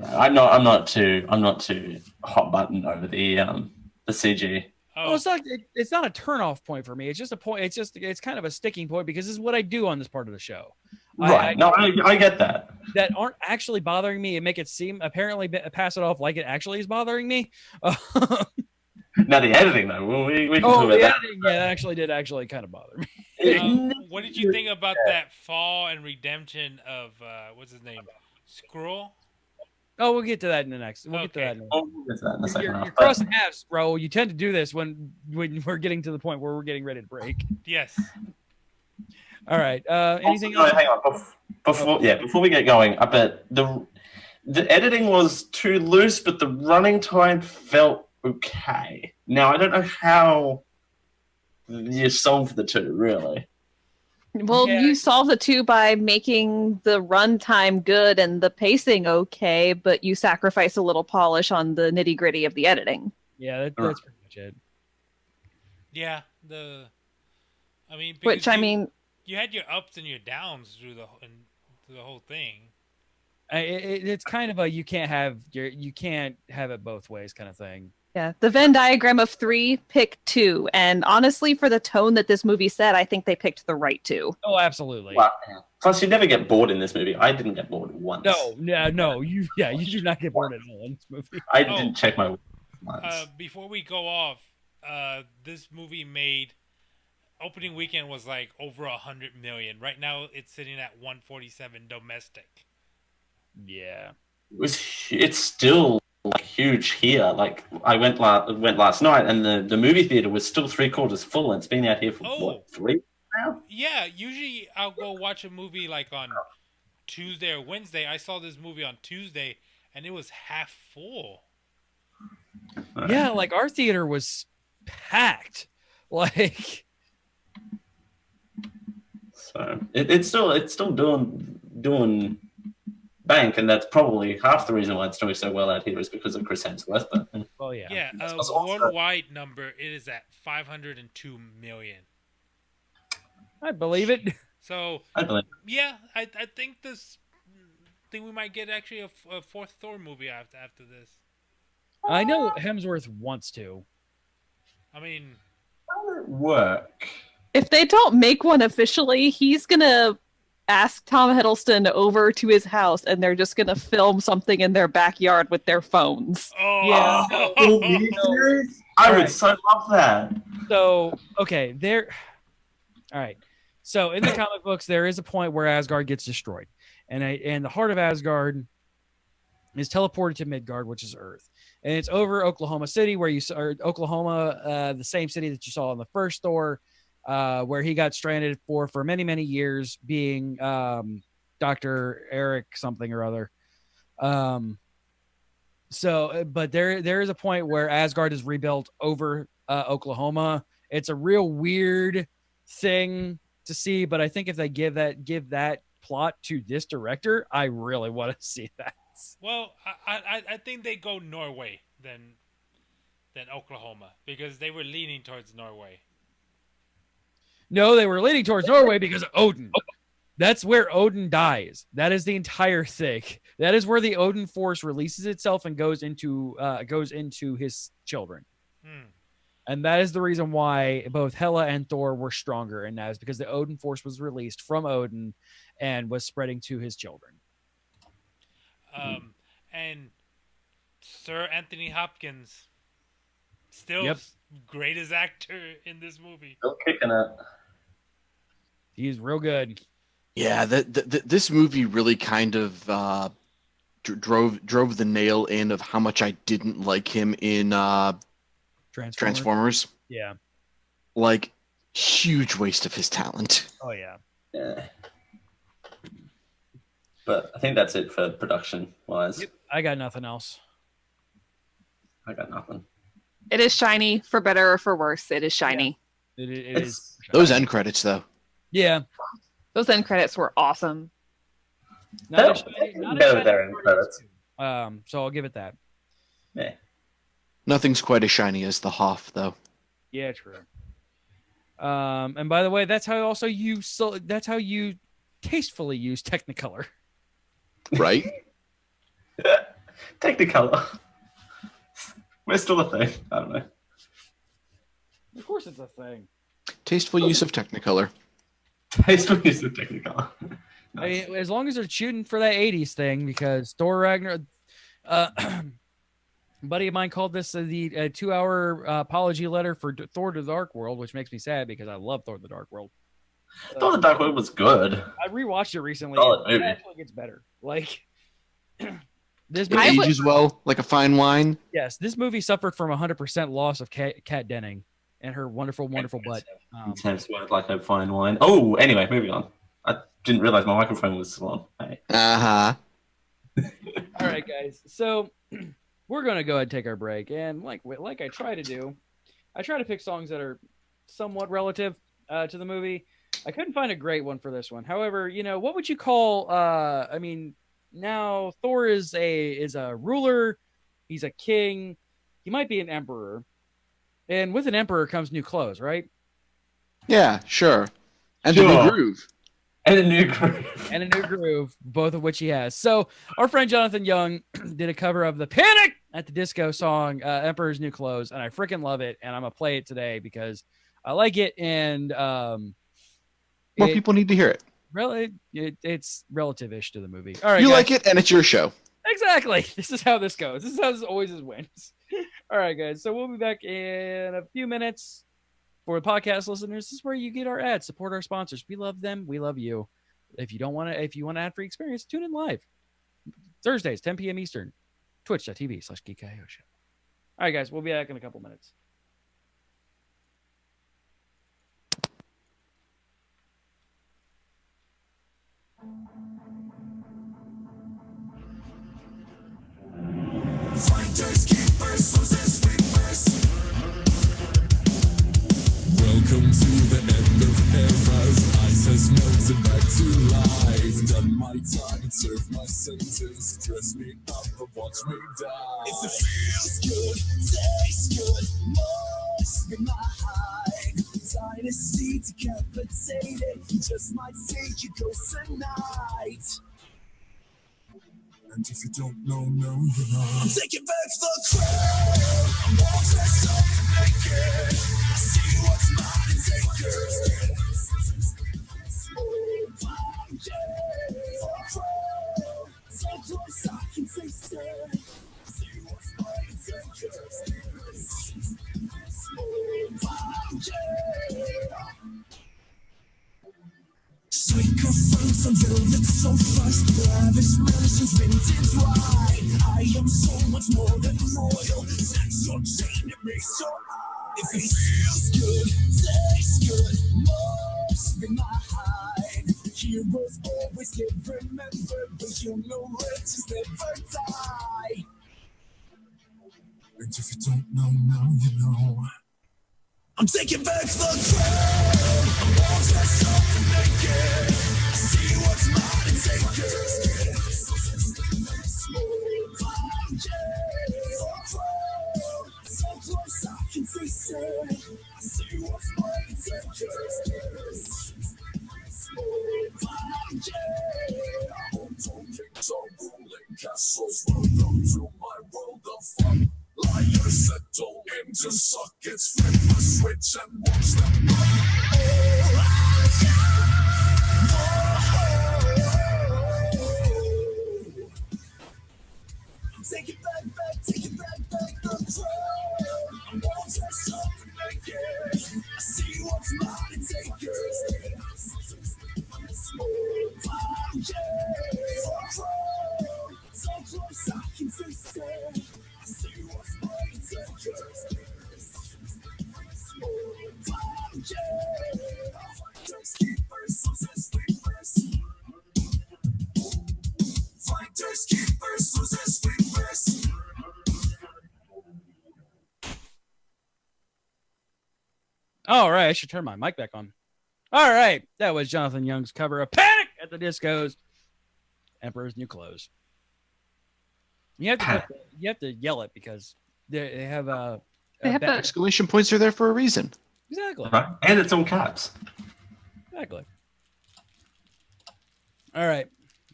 I'm not too hot button over the CG. Oh, it's not a turn-off point for me. It's just a point. It's kind of a sticking point because this is what I do on this part of the show. Right. I get that. That aren't actually bothering me and make it seem apparently pass it off like it actually is bothering me. Now the editing though, we can talk about that. Editing, yeah, that actually did kind of bother me. What did you think about that fall and redemption of what's his name, Skrull? Oh, we'll get to that in the next. We'll get to that in the second half. You're crossing halves, bro. You tend to do this when we're getting to the point where we're getting ready to break. Yes. All right. Anything else? Hang on. Before we get going, I bet the editing was too loose, but the running time felt okay. Now I don't know how you solve the two, really. Well, you solve the two by making the runtime good and the pacing okay, but you sacrifice a little polish on the nitty gritty of the editing. Yeah, that's pretty much it. Yeah, you had your ups and your downs through the whole thing. It's kind of a you can't have it both ways kind of thing. Yeah, the Venn diagram of 3, pick 2. And honestly, for the tone that this movie set, I think they picked the right 2. Oh, absolutely. Wow. Plus, you never get bored in this movie. I didn't get bored once. No. You do not get bored at all in this movie. I didn't check my once. Before we go off, this movie made opening weekend was like over 100 million. Right now, it's sitting at 147 domestic. Yeah, it's still huge here. Like I went last night, and the movie theater was still 3/4 full, and it's been out here for 3 now. Yeah, usually I'll go watch a movie like on Tuesday or Wednesday. I saw this movie on Tuesday, and it was half full. Yeah, like our theater was packed. Like, so it's still doing bank, and that's probably half the reason why it's doing so well out here is because of Chris Hemsworth. But yeah, worldwide number it is at 502 million. I believe it. So I believe. Yeah, I think we might get actually a fourth Thor movie after this. I know Hemsworth wants to. I mean, how would it work? If they don't make one officially, he's gonna ask Tom Hiddleston over to his house, and they're just gonna film something in their backyard with their phones. Oh, yeah. I would so love that. So, okay, all right. So in the comic books, there is a point where Asgard gets destroyed, and the heart of Asgard is teleported to Midgard, which is Earth, and it's over Oklahoma City, Oklahoma, the same city that you saw in the first Thor. Where he got stranded for many, many years, being Dr. Eric something or other. But there is a point where Asgard is rebuilt over Oklahoma. It's a real weird thing to see, but I think if they give that plot to this director, I really want to see that. Well, I think they go Norway than Oklahoma because they were leaning towards Norway. No, they were leaning towards Norway because of Odin. That's where Odin dies. That is the entire thing. That is where the Odin force releases itself and goes into his children. And that is the reason why both Hela and Thor were stronger, and that is because the Odin force was released from Odin and was spreading to his children. And Sir Anthony Hopkins, still greatest actor in this movie. Still kicking it. He's real good. Yeah, this movie really kind of drove the nail in of how much I didn't like him in Transformers. Yeah. Like, huge waste of his talent. Oh, yeah. Yeah. But I think that's it for production-wise. Yep. I got nothing else. I got nothing. It is shiny, for better or for worse. It is shiny. Yeah. It is. Those end credits, though. Yeah. Those end credits were awesome. Not better their end credits. So I'll give it that. Yeah. Nothing's quite as shiny as the Hoff, though. Yeah, true. And by the way, that's how you tastefully use Technicolor. Right? Technicolor. We're still a thing. I don't know. Of course it's a thing. Tasteful use of Technicolor. Tasteful use of Technicolor. Nice. I mean, as long as they're shooting for that 80s thing, because Thor Ragnarok, a buddy of mine called this the 2-hour apology letter for Thor the Dark World, which makes me sad because I love Thor the Dark World. Thor the Dark World was good. I rewatched it recently. It actually gets better. Like this It ages well, like a fine wine. Yes, this movie suffered from 100% loss of Kat Denning and her wonderful, wonderful butt. Intense word like a fine wine. Oh, anyway, moving on. I didn't realize my microphone was still on. Hey. Uh-huh. All right, guys. So we're going to go ahead and take our break. And like I try to do, I try to pick songs that are somewhat relative to the movie. I couldn't find a great one for this one. However, what would you call, now Thor is a ruler. He's a king. He might be an emperor. And with an emperor comes new clothes, right? Yeah, sure. And a new groove. And a new groove. And a new groove, both of which he has. So our friend Jonathan Young did a cover of the Panic at the Disco song, Emperor's New Clothes, and I freaking love it. And I'm going to play it today because I like it. And more people need to hear it. Really, it's relative-ish to the movie. All right, you guys. like it, and it's your show. Exactly. This is how this goes. This is how this always wins. All right, guys. So we'll be back in a few minutes. For the podcast listeners, this is where you get our ads. Support our sponsors. We love them. We love you. If you want ad-free experience, tune in live. Thursdays, 10 p.m. Eastern. Twitch.tv/GeekIO show. All right, guys. We'll be back in a couple minutes. Fighters, keepers, losers, reapers. Welcome to the end of eras. Ice has melted back to life. Done my time, served my sentence. Dress me up or watch me die. If it feels good, tastes good, must be my hide. Dynasty decapitated. Just might take your ghost tonight. And if you don't know, you know. I'm taking back the crown. I'm all dressed up and naked. I see what's mine and take it. Oh, yeah. So close I can taste it. See what's mine and take it. Oh, yeah. Sweet fruits and velvet so fresh, lavish mansions, vintage wine. I am so much more than royal. Sex or chain, it makes your eye. If it feels good, tastes good, must be my hide. Heroes always get remembered, but you know legends never die. And if you don't know, now you know. I'm taking back the crown. I'm all dressed up and naked. See what's mine and take it. So close I can taste it. See what's mine and take it. Hotel kings are ruling castles. Welcome to my world of fun. Liars settle in to suck its flip the switch and watch them run. All right, I should turn my mic back on. All right, that was Jonathan Young's cover of Panic at the Disco's Emperor's New Clothes. You have to yell it because they have exclamation points are there for a reason. Exactly. Right. And it's on caps. Exactly. All right.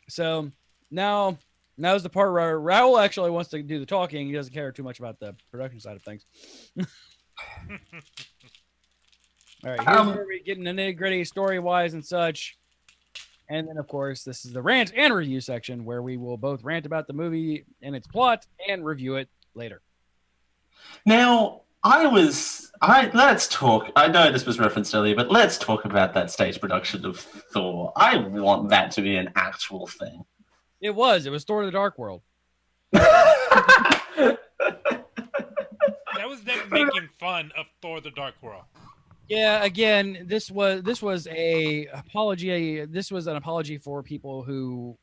So now's the part where Raul actually wants to do the talking. He doesn't care too much about the production side of things. All right. Here's where we get into nitty-gritty story-wise and such. And then, of course, this is the rant and review section where we will both rant about the movie and its plot and review it later. Now, let's talk. I know this was referenced earlier, but let's talk about that stage production of Thor. I want that to be an actual thing. It was Thor: The Dark World. That was them making fun of Thor: The Dark World. Yeah, again, this was a apology. This was an apology for people who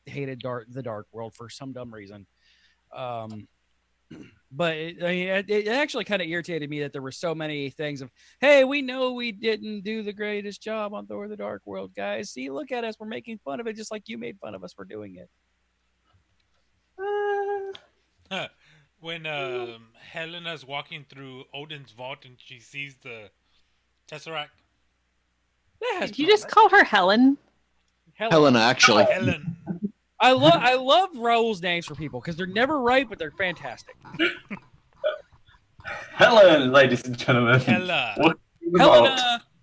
hated the Dark World for some dumb reason. But it actually kind of irritated me that there were so many things of, hey, we know we didn't do the greatest job on Thor: The Dark World, guys. See, look at us. We're making fun of it just like you made fun of us for doing it. When Helena's walking through Odin's vault and she sees the Tesseract. Did you just call her Helen? Helena, actually. Helen. I love Raul's names for people because they're never right, but they're fantastic. Helen, ladies and gentlemen.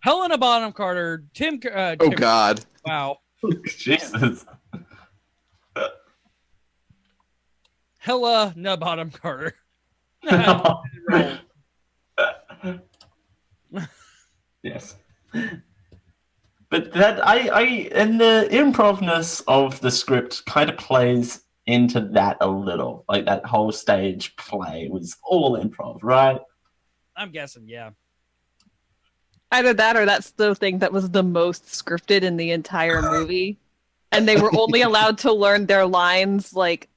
Helena Bonham Carter. Tim. Oh God. Wow. Jesus. Helena Bonham Carter. Yes. But that and the improvness of the script kind of plays into that a little. Like that whole stage play was all improv, right? I'm guessing, yeah. Either that or that's the thing that was the most scripted in the entire movie. And they were only allowed to learn their lines like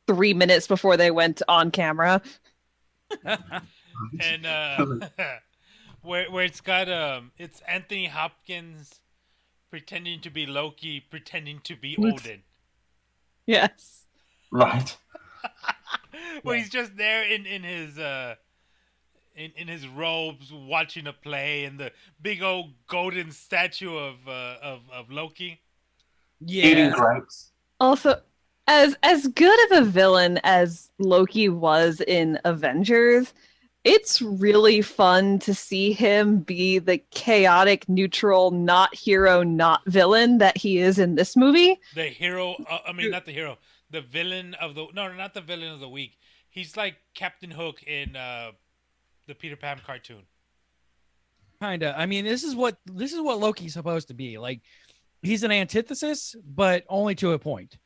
3 minutes before they went on camera. And where it's got it's Anthony Hopkins pretending to be Loki, pretending to be Odin. Yes. Right. Well, he's just there in his in his robes watching a play and the big old golden statue of Loki. Yeah. Also, as good of a villain as Loki was in Avengers, it's really fun to see him be the chaotic, neutral, not hero, not villain that he is in this movie. The hero, not the hero, the villain of the not the villain of the week. He's like Captain Hook in the Peter Pan cartoon. Kinda. I mean, this is what Loki's supposed to be. Like, he's an antithesis, but only to a point.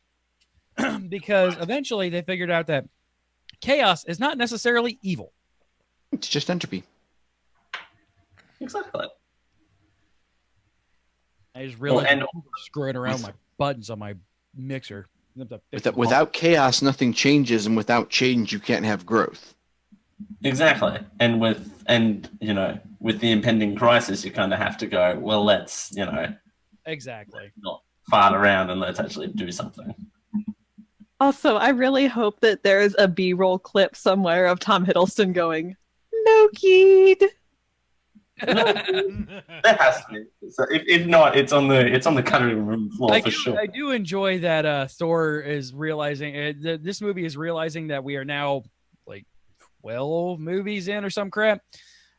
Because eventually they figured out that chaos is not necessarily evil. It's just entropy. Exactly. I just realized screwing around with my buttons on my mixer. Without chaos, nothing changes, and without change, you can't have growth. Exactly. And with the impending crisis, you kind of have to go, well, let's, exactly, not fart around and let's actually do something. Also, I really hope that there's a B-roll clip somewhere of Tom Hiddleston going, Loki. There has to be. So if not, it's on the cutting room floor for sure. I do enjoy that Thor is realizing this movie is realizing that we are now like 12 movies in or some crap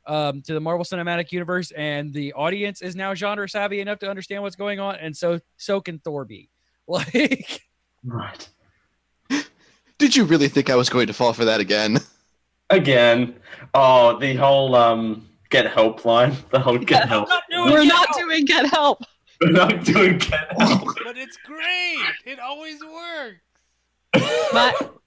to the Marvel Cinematic Universe, and the audience is now genre savvy enough to understand what's going on, and so can Thor be. Like, right. Did you really think I was going to fall for that again? Again. Oh, the whole get help line. The whole get help. We're not doing get help. We're not doing get help. But it's great. It always works.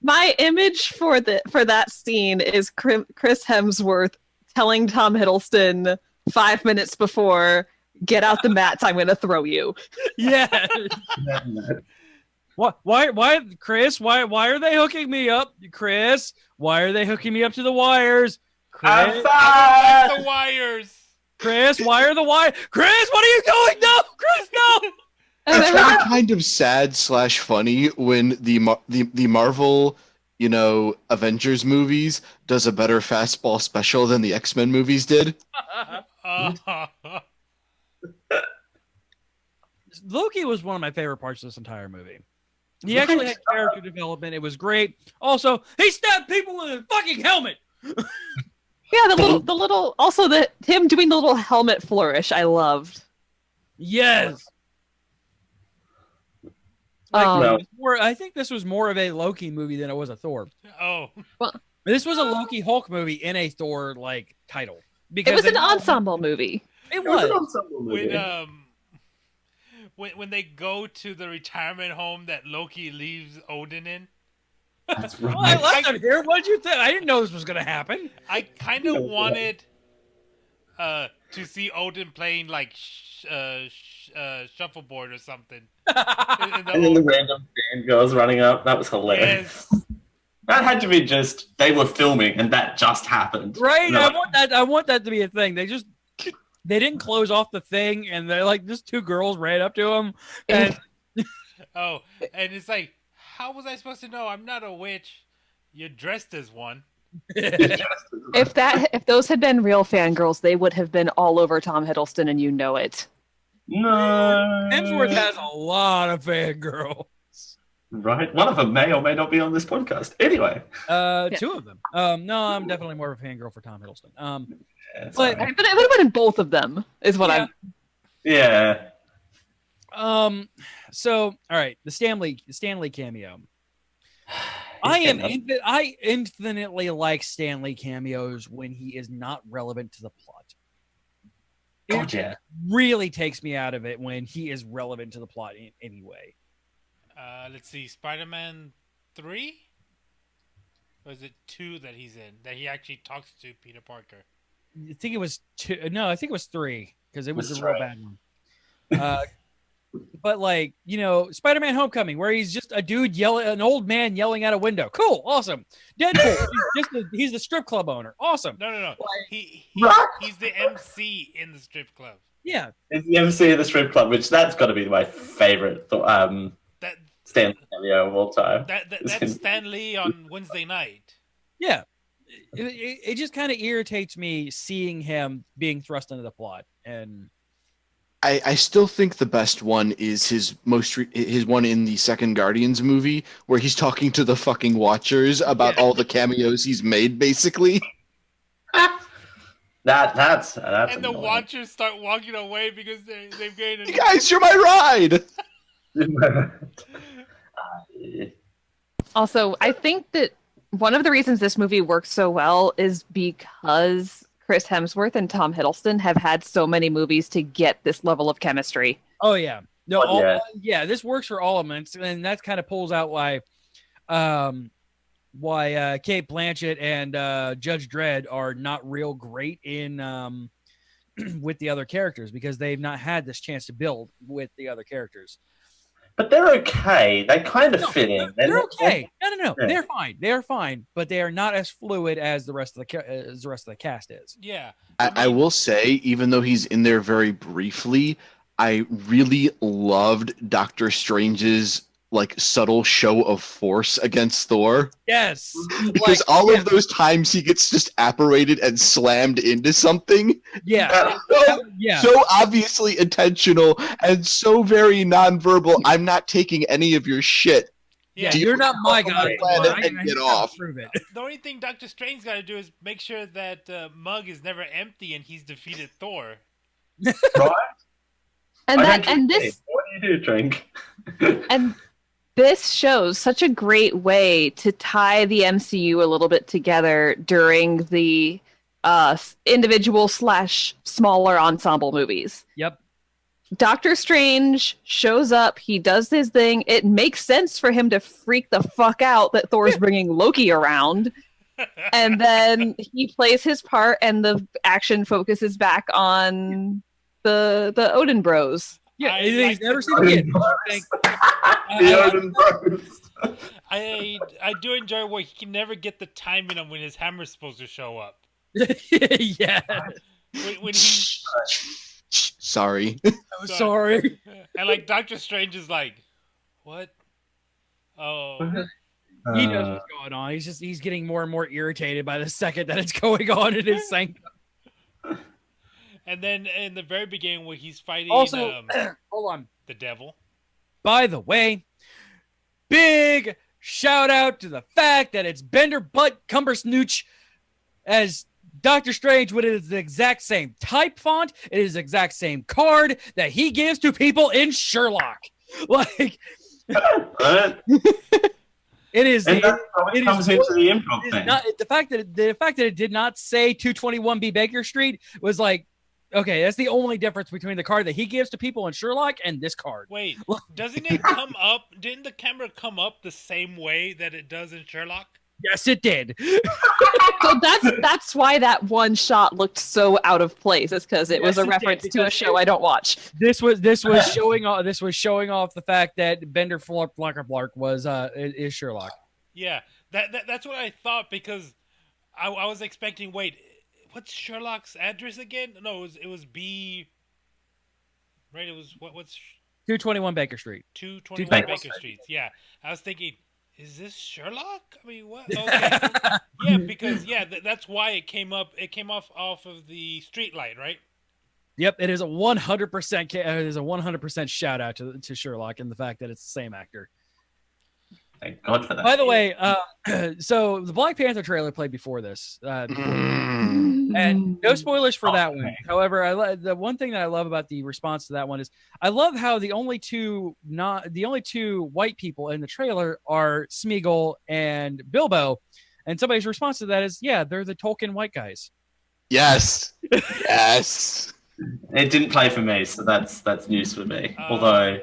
My image for that scene is Chris Hemsworth telling Tom Hiddleston 5 minutes before, get out the mats, I'm going to throw you. Yeah. What? Why, Chris? Why are they hooking me up, Chris? Why are they hooking me up to the wires, Chris? I like the wires. Chris, why are the wire? Chris, what are you doing? No, Chris, no. It's really kind of sad / funny when the Marvel, Avengers movies does a better fastball special than the X-Men movies did. Loki was one of my favorite parts of this entire movie. He actually had character development. It was great. Also, he stabbed people with a fucking helmet. Yeah, the little also him doing the little helmet flourish I loved. Yes. I think this was more of a Loki movie than it was a Thor. Oh. Well, this was a Loki Hulk movie in a Thor title. Because it was an ensemble movie. It was an ensemble movie. When they go to the retirement home that Loki leaves Odin in. That's right. Well, I left him here. What did you think? I didn't know this was going to happen. I kind of wanted to see Odin playing like shuffleboard or something. And then the random band girls running up. That was hilarious. Yes. That had to be just they were filming and that just happened. Right? I want that to be a thing. They didn't close off the thing, and they're like, just two girls ran up to him. And and it's like, how was I supposed to know? I'm not a witch. You're dressed as one. If those had been real fangirls, they would have been all over Tom Hiddleston, and you know it. No. Hemsworth has a lot of fangirls. Right. One of them may or may not be on this podcast. Anyway. Two of them. No, I'm definitely more of a fangirl for Tom Hiddleston. But it would have been both of them, is what I'm. Yeah. So, all right, the Stanley cameo. I infinitely like Stanley cameos when he is not relevant to the plot. It really takes me out of it when he is relevant to the plot in any way. Let's see, Spider-Man 3? Or is it 2 that he's in? That he actually talks to Peter Parker? I think it was 2. No, I think it was 3 because it was a real bad one. But like, Spider-Man Homecoming, where he's just a dude an old man yelling out a window. Cool, awesome. Deadpool, he's the strip club owner. Awesome. No. He's the MC in the strip club. Yeah. He's the MC in the strip club, which that's got to be my favorite Stan cameo of all time. That's Stan Lee on Wednesday night. Yeah. It just kind of irritates me seeing him being thrust into the plot. And I still think the best one is his one in the second Guardians movie where he's talking to the fucking Watchers about all the cameos he's made, basically. That's and the Watchers start walking away because they've gained. Hey guys, you're my ride. Also, I think that one of the reasons this movie works so well is because Chris Hemsworth and Tom Hiddleston have had so many movies to get this level of chemistry. Oh yeah, this works for all elements, and that kind of pulls out why Cate Blanchett and Judge Dredd are not real great in with the other characters because they've not had this chance to build with the other characters. But they're okay. They kind of fit in. They're okay. No. Yeah. They're fine. They're fine, but they are not as fluid as the rest of the cast is. Yeah. I will say, even though he's in there very briefly, I really loved Doctor Strange's subtle show of force against Thor. Yes. Because all of those times he gets just apparated and slammed into something. Yeah. So obviously intentional and so very nonverbal. I'm not taking any of your shit. Yeah, you're not my guy. And get off. The only thing Doctor Strange's got to do is make sure that mug is never empty and he's defeated Thor. Right? And this. What do you do, Drink? And this shows such a great way to tie the MCU a little bit together during the individual / smaller ensemble movies. Yep. Doctor Strange shows up. He does his thing. It makes sense for him to freak the fuck out that Thor's bringing Loki around. And then he plays his part and the action focuses back on the Odinbros. Yeah, he's never seen it I do enjoy where he can never get the timing on when his hammer's supposed to show up. Yeah. when he... Sorry. I'm sorry. And like Doctor Strange is like, what? Oh. He knows what's going on. He's getting more and more irritated by the second that it's going on in his sanctum. And then in the very beginning where he's fighting also, hold on. The devil. By the way, big shout out to the fact that it's Bender Butt Cumbersnooch as Doctor Strange, but it is the exact same type font. It is the exact same card that he gives to people in Sherlock. Like, it is. And that's how it comes into the improv thing. The fact that it did not say 221B Baker Street was like, okay, that's the only difference between the card that he gives to people in Sherlock and this card. Wait, doesn't it come up? Didn't the camera come up the same way that it does in Sherlock? Yes, it did. So that's why that one shot looked so out of place. It's because it was a reference to a show I don't watch. This was showing off the fact that Bender Blark is Sherlock. Yeah, that's what I thought because I was expecting. Wait, what's Sherlock's address again? No, it was B. Right, it was what's 221 Baker Street. 221 Baker Street. Yeah, I was thinking. Is this Sherlock? I mean, what? Okay. Yeah, because that's why it came up. It came off of the street light, right? Yep, it is a 100%. It is a 100% shout out to Sherlock and the fact that it's the same actor. Thank God for that. By the way, so the Black Panther trailer played before this, and no spoilers for that one. However, the one thing that I love about the response to that one is I love how the only two white people in the trailer are Smeagol and Bilbo, and somebody's response to that is, yeah, they're the Tolkien white guys. Yes, yes. It didn't play for me, so that's news for me. Although.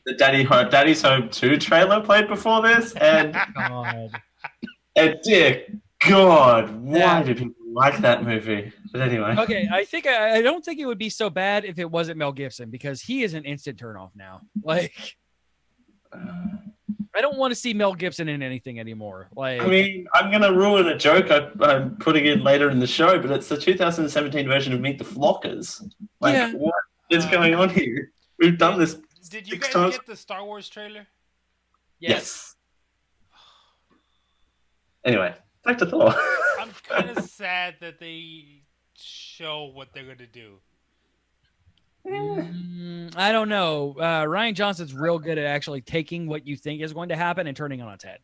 The Daddy's Home 2 trailer played before this, and dear God, why do people like that movie? But anyway. Okay, I don't think it would be so bad if it wasn't Mel Gibson, because he is an instant turnoff now. Like, I don't want to see Mel Gibson in anything anymore. Like, I mean, I'm gonna ruin a joke I'm putting in later in the show, but it's the 2017 version of Meet the Flockers. Like, what is going on here? We've done this. Did you guys get the Star Wars trailer? Yes. Anyway, back to Thor. I'm kind of sad that they show what they're going to do. I don't know. Rian Johnson's real good at actually taking what you think is going to happen and turning it on its head.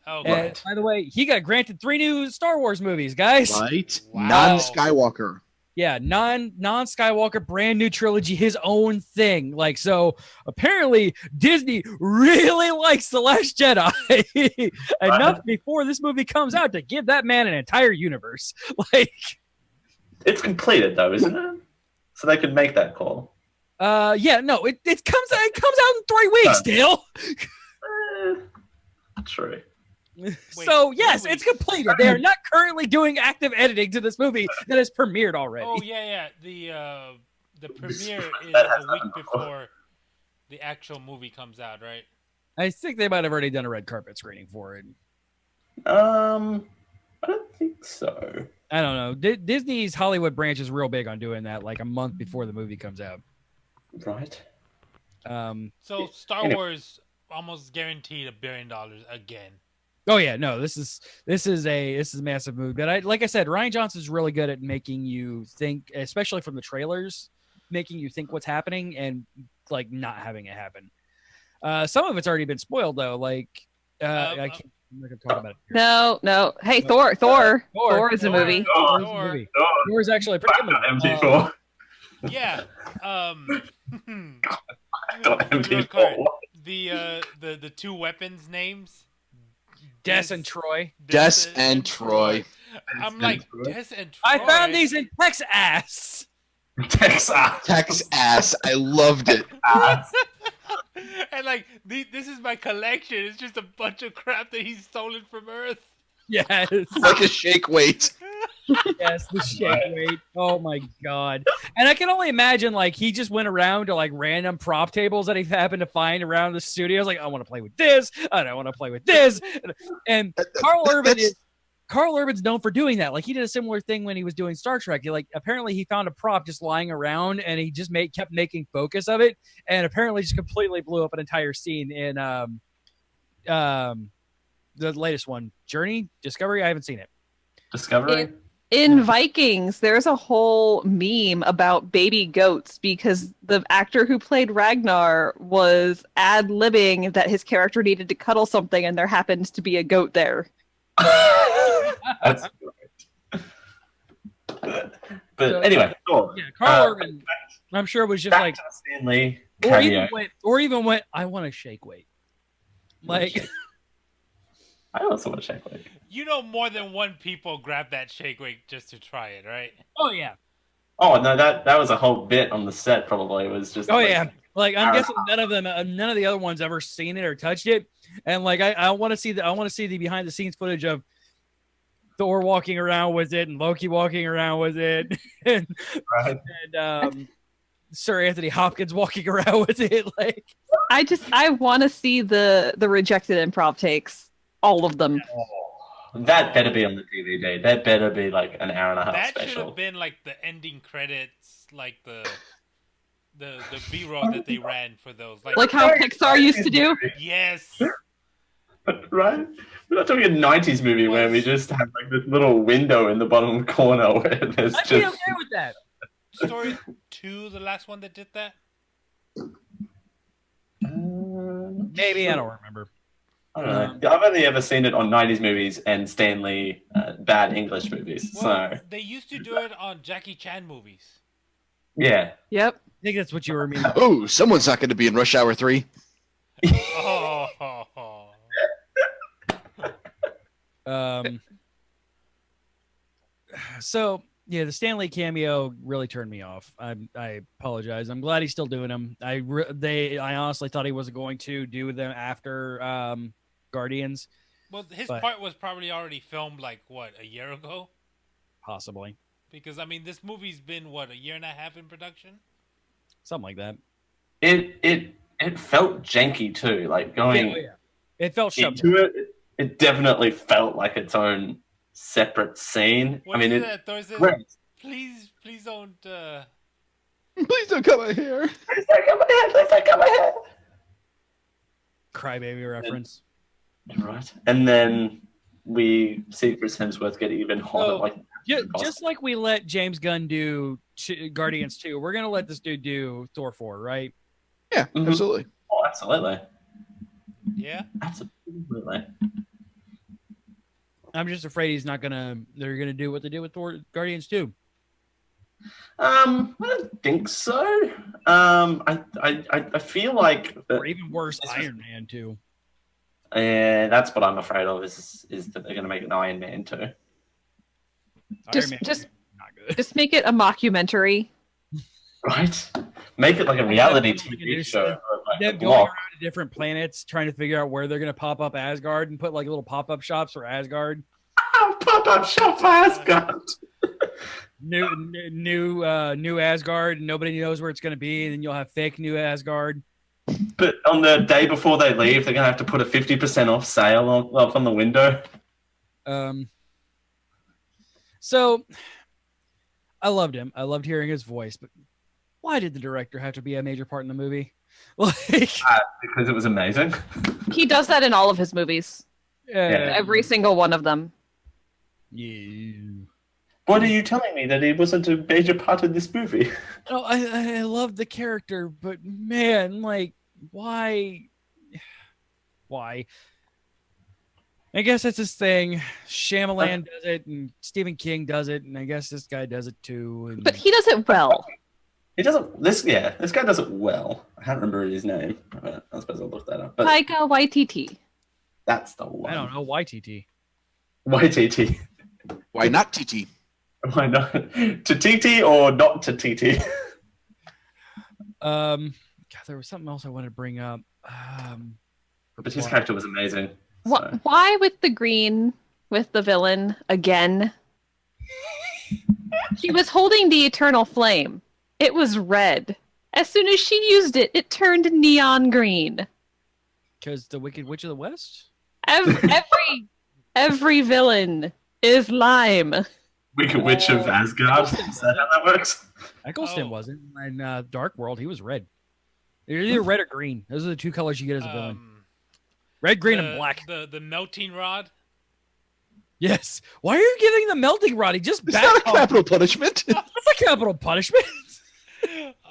Oh, right. By the way, he got granted 3 new Star Wars movies, guys. Right. Wow. Non-Skywalker. Yeah, non-Skywalker, brand new trilogy, his own thing. Like, so apparently Disney really likes The Last Jedi enough before this movie comes out to give that man an entire universe. Like, it's completed though, isn't it? So they could make that call. Yeah, no, it comes out in 3 weeks, Dale. True. So yes, it's completed. They are not currently doing active editing to this movie that has premiered already. Oh yeah. The premiere is a week before the actual movie comes out, right? I think they might have already done a red carpet screening for it. I don't think so. I don't know. Disney's Hollywood branch is real big on doing that, like a month before the movie comes out. Right. So Star Wars almost guaranteed $1 billion again. Oh yeah, no, this is a massive movie. But like I said, Rian Johnson's really good at making you think, especially from the trailers, making you think what's happening and like not having it happen. Some of it's already been spoiled though. Like I'm not gonna talk about it here. No. Hey, Thor is a movie. Thor is actually a pretty good MT4. Yeah. MT4. The 2 weapons names. Des and Troy. Des and Troy. I'm like, Des and Troy. I found these in Texas. Texas. I loved it. And like, this is my collection. It's just a bunch of crap that he's stolen from Earth. Yes. Like a shake weight. Yes, the shake weight. Oh my God. And I can only imagine like he just went around to like random prop tables that he happened to find around the studios. Like, I want to play with this. I don't want to play with this. And Carl Carl Urban's known for doing that. Like he did a similar thing when he was doing Star Trek. Apparently he found a prop just lying around and he just kept making focus of it, and apparently just completely blew up an entire scene in the latest one, Discovery. I haven't seen it. Discovery. In Vikings, there's a whole meme about baby goats because the actor who played Ragnar was ad-libbing that his character needed to cuddle something, and there happens to be a goat there. That's great. But anyway, Thor. Yeah, Carl Urban, I'm sure it was just like Stanley or even went, I want to shake weight. Like I also want to shake weight. You know, more than one people grab that shake weight just to try it, right? Oh yeah. Oh no, that was a whole bit on the set. Probably it was just. Oh yeah, like I'm guessing none of the other ones ever seen it or touched it, and like I want to see the behind the scenes footage of Thor walking around with it and Loki walking around with it, and Sir Anthony Hopkins walking around with it. Like I want to see the rejected improv takes, all of them. That better be on the DVD. That better be like an hour and a half that special. That should have been like the ending credits, like the B-roll that they ran for those. Like how Pixar used to do? Yes. Right? We're not talking a 90s movie where we just have like this little window in the bottom corner where there's I'd be okay with that. Story 2, the last one that did that? Maybe, I don't remember. I don't know. I've only ever seen it on 90s movies and Stanley bad English movies. Well, so they used to do it on Jackie Chan movies. Yeah. Yep. I think that's what you were meaning. Oh, someone's not going to be in Rush Hour 3. So yeah, the Stanley cameo really turned me off. I apologize. I'm glad he's still doing them. I honestly thought he wasn't going to do them after Guardians. Well, his part was probably already filmed like what, a year ago? Possibly. Because I mean, this movie's been what, a year and a half in production? Something like that. It felt janky too. Like going It felt into it. It definitely felt like its own separate scene. What I mean, please don't. Please don't cut my hair. Please don't cut my hair. Please don't cut my hair. Crybaby reference. Right, and then we see Chris Hemsworth get even hotter. Just like we let James Gunn do Guardians 2, we're gonna let this dude do Thor 4, right? Yeah, absolutely. Oh, absolutely. Yeah, absolutely. I'm just afraid they're gonna do what they did with Thor Guardians 2. I don't think so. I feel like or even worse, Iron Man 2. Yeah, that's what I'm afraid of is that they're gonna make an Iron Man 2. Just make it a mockumentary. Right? Make it like a reality TV show. Them going around to different planets, trying to figure out where they're going to pop up Asgard and put like little pop-up shops for Asgard. Pop-up shop for Asgard. New Asgard, and nobody knows where it's going to be, and then you'll have fake new Asgard. But on the day before they leave, they're going to have to put a 50% off sale up on the window. So I loved him. I loved hearing his voice, but why did the director have to be a major part in the movie? Because it was amazing. He does that in all of his movies. Yeah. Every single one of them. Yeah. What are you telling me, that he wasn't a major part of this movie? No, I love the character, but man, like, why? Why? I guess that's his thing. Shyamalan does it, and Stephen King does it, and I guess this guy does it too. But he does it well. He doesn't. This guy does it well. I can't remember his name. I suppose I'll look that up. But Taika Waititi. That's the one. I don't know. YTT. YTT. Why not TT? Why not? To Titi or not to Titi? God, there was something else I wanted to bring up. But his character was amazing. So. Why with the green, with the villain again? She was holding the eternal flame. It was red. As soon as she used it, it turned neon green. Because the Wicked Witch of the West? Every villain is lime. Wicked Witch of Asgard. Is that how that works? Eccleston wasn't. In Dark World, he was red. They're either red or green. Those are the two colors you get as a villain. Red, green, and black. The melting rod. Yes. Why are you giving the melting rod? He just It's not a capital punishment. That's a capital punishment.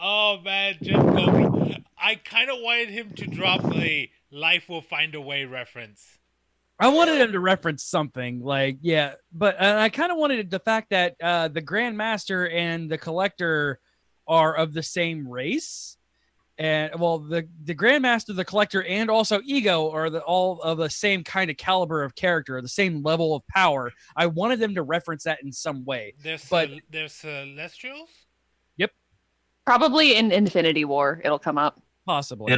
Oh man, Jeff Goldblum. I kind of wanted him to drop a "Life Will Find a Way" reference. I wanted him to reference something but I kind of wanted the fact that the Grandmaster and the Collector are of the same race, and the Grandmaster, the Collector, and also Ego are all of the same kind of caliber of character, the same level of power. I wanted them to reference that in some way. There's Celestials. Yep, probably in Infinity War it'll come up. Possibly.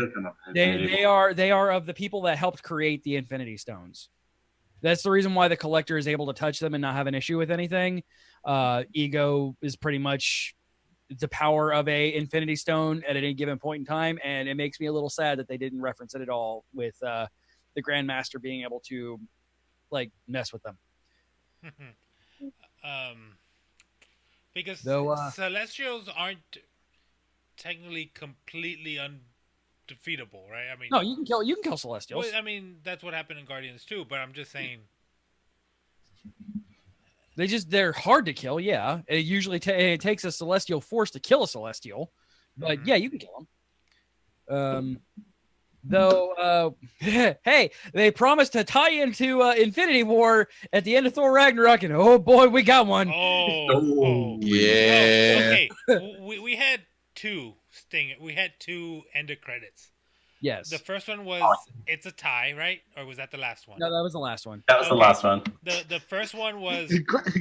They are of the people that helped create the Infinity Stones. That's the reason why the Collector is able to touch them and not have an issue with anything. Ego is pretty much the power of a Infinity Stone at any given point in time, and it makes me a little sad that they didn't reference it at all with the Grandmaster being able to mess with them. Because Celestials aren't technically completely undefeatable, right? I mean, no, you can kill Celestials. Well, I mean, that's what happened in Guardians too. But I'm just saying, they're hard to kill. Yeah, it usually it takes a Celestial force to kill a Celestial, but yeah, you can kill them. Though, hey, they promised to tie into Infinity War at the end of Thor Ragnarok, and oh boy, we got one. Oh yeah. Okay, we had two end of credits. Yes. The first one was it's a tie, right? Or was that the last one? No, that was the last one. That was the last one. The first one was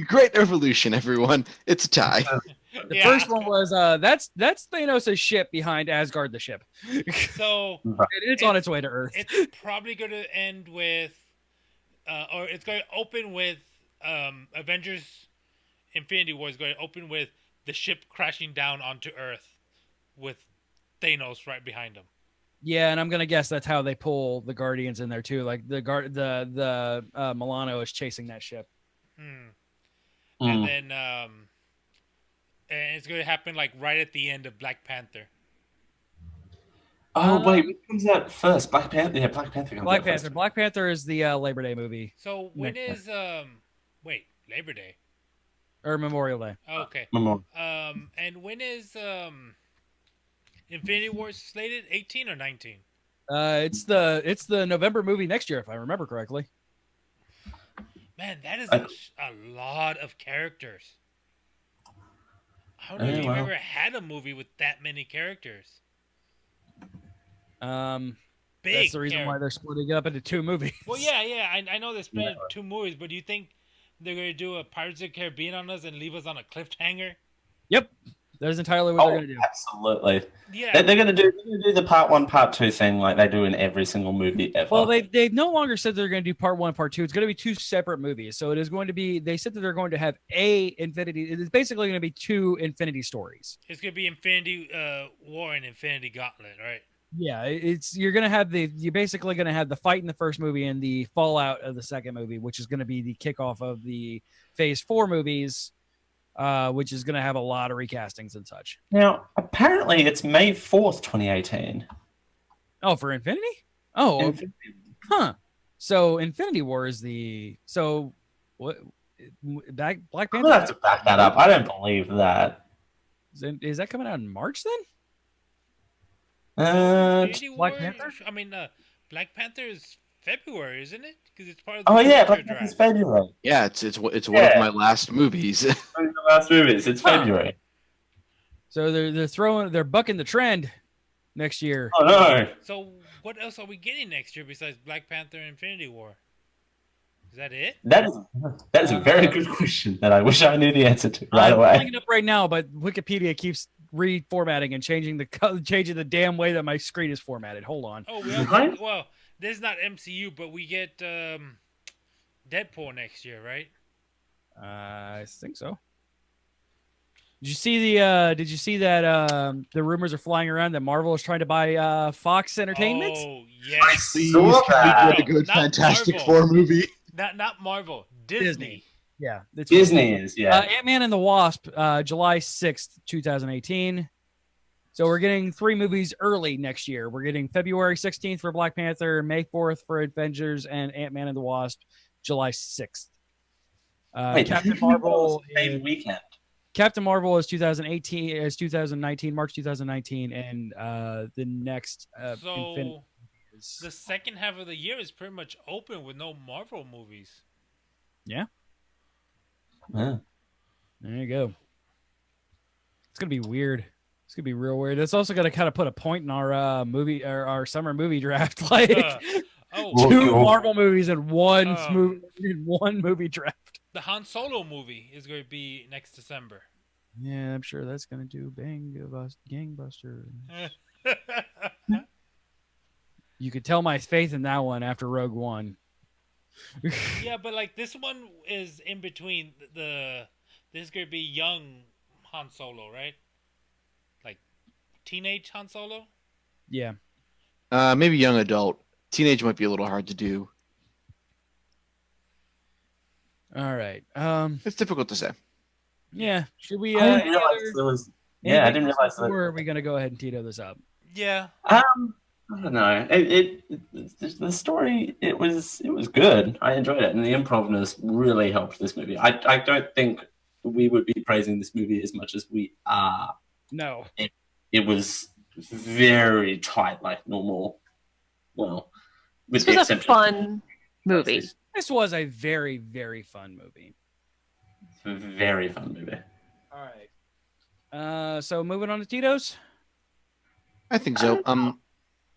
Great evolution, everyone. It's a tie. The first one was that's Thanos' ship behind Asgard the ship. So it's on its way to Earth. It's probably going to end with or it's going to open with Avengers Infinity War is going to open with the ship crashing down onto Earth with Thanos right behind him. Yeah, and I'm gonna guess that's how they pull the Guardians in there too. Like the Milano is chasing that ship. And then and it's going to happen right at the end of Black Panther. Oh wait, what comes out first? Black Panther. Yeah, Black Panther. Black Panther. First. Black Panther is the Labor Day movie. So when is Labor Day or Memorial Day? Okay. And when is Infinity War slated? 18 or 19? It's the November movie next year, if I remember correctly. Man, that is a lot of characters. I don't know if you've ever had a movie with that many characters. That's the reason why they're splitting it up into two movies. Well, yeah, I know they're splitting two movies, but do you think they're going to do a Pirates of the Caribbean on us and leave us on a cliffhanger? Yep. That is entirely what they're going to do. Absolutely. Yeah. They're going to do the part 1, part 2 thing like they do in every single movie ever. Well, they no longer said they're going to do part 1, part 2. It's going to be two separate movies. So it is going to be, they said that they're going to have it's basically going to be two Infinity stories. It's going to be Infinity War and Infinity Gauntlet, right? Yeah, you're basically going to have the fight in the first movie and the fallout of the second movie, which is going to be the kickoff of the Phase 4 movies. Which is going to have a lot of recastings and such. Now, apparently it's May 4th, 2018. Oh, for Infinity? Oh, Infinity. Huh. So Infinity War is what? Black Panther? I'm going to have to back that up. I don't believe that. Is that coming out in March then? Black Panther? I mean, Black Panther is February, isn't it? Because it's part of the Black Panther's February. Yeah, it's one of my last movies. One of the last movies. It's February. So they're bucking the trend next year. Oh no! So what else are we getting next year besides Black Panther and Infinity War? Is that it? That is a very good question that I wish I knew the answer to away. I'm pulling it up right now, but Wikipedia keeps reformatting and changing the damn way that my screen is formatted. Hold on. Oh, well, this is not MCU, but we get Deadpool next year, right? I think so. Did you see that the rumors are flying around that Marvel is trying to buy Fox Entertainment? Oh yes, please, can we get a good Fantastic Four movie? Not Marvel, Disney. Yeah, Disney is. Yeah, Ant-Man and the Wasp, July 6th, 2018. So we're getting 3 movies early next year. We're getting February 16th for Black Panther, May 4th for Avengers, and Ant-Man and the Wasp, July 6th. Wait, Captain Marvel same weekend. Captain Marvel is 2019, March 2019, and the next so the second half of the year is pretty much open with no Marvel movies. Yeah. Yeah. There you go. It's gonna be weird. It's gonna be real weird. It's also gonna kind of put a point in our movie or our summer movie draft, like 2 Marvel movies in one movie draft. The Han Solo movie is going to be next December. Yeah, I'm sure that's going to do gangbuster. You could tell my faith in that one after Rogue One. Yeah, but like this one is in between this is going to be young Han Solo, right? Like teenage Han Solo? Yeah. Maybe young adult. Teenage might be a little hard to do. All right. It's difficult to say. Yeah. Should we? I didn't realize there was. Yeah, I didn't realize that. Or are we gonna go ahead and Tito this up? Yeah. I don't know. The story it was good. I enjoyed it, and the improvness really helped this movie. I don't think we would be praising this movie as much as we are. No. It was very tight, like normal. Well, with this was a fun movie. This was a very, very fun movie. Very fun movie. All right. So moving on to Tito's. I think so.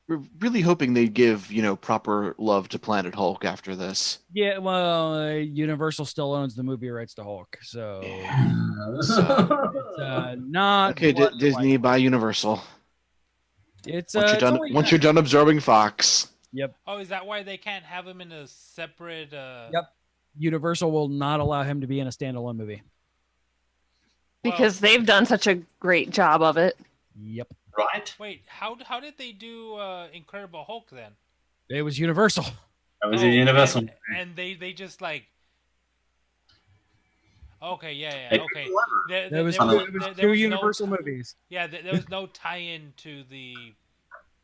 We're really hoping they give proper love to Planet Hulk after this. Yeah, well, Universal still owns the movie rights to Hulk, so, it's not okay. Disney buy Universal. It's once you're done absorbing Fox. Yep. Oh, is that why they can't have him in a separate? Yep. Universal will not allow him to be in a standalone movie because they've done such a great job of it. Yep. Right. Wait, how did they do Incredible Hulk then? It was Universal. That was a Universal. And they just like. Okay, yeah, okay. There was 2 Universal movies. Yeah, there was no tie-in to the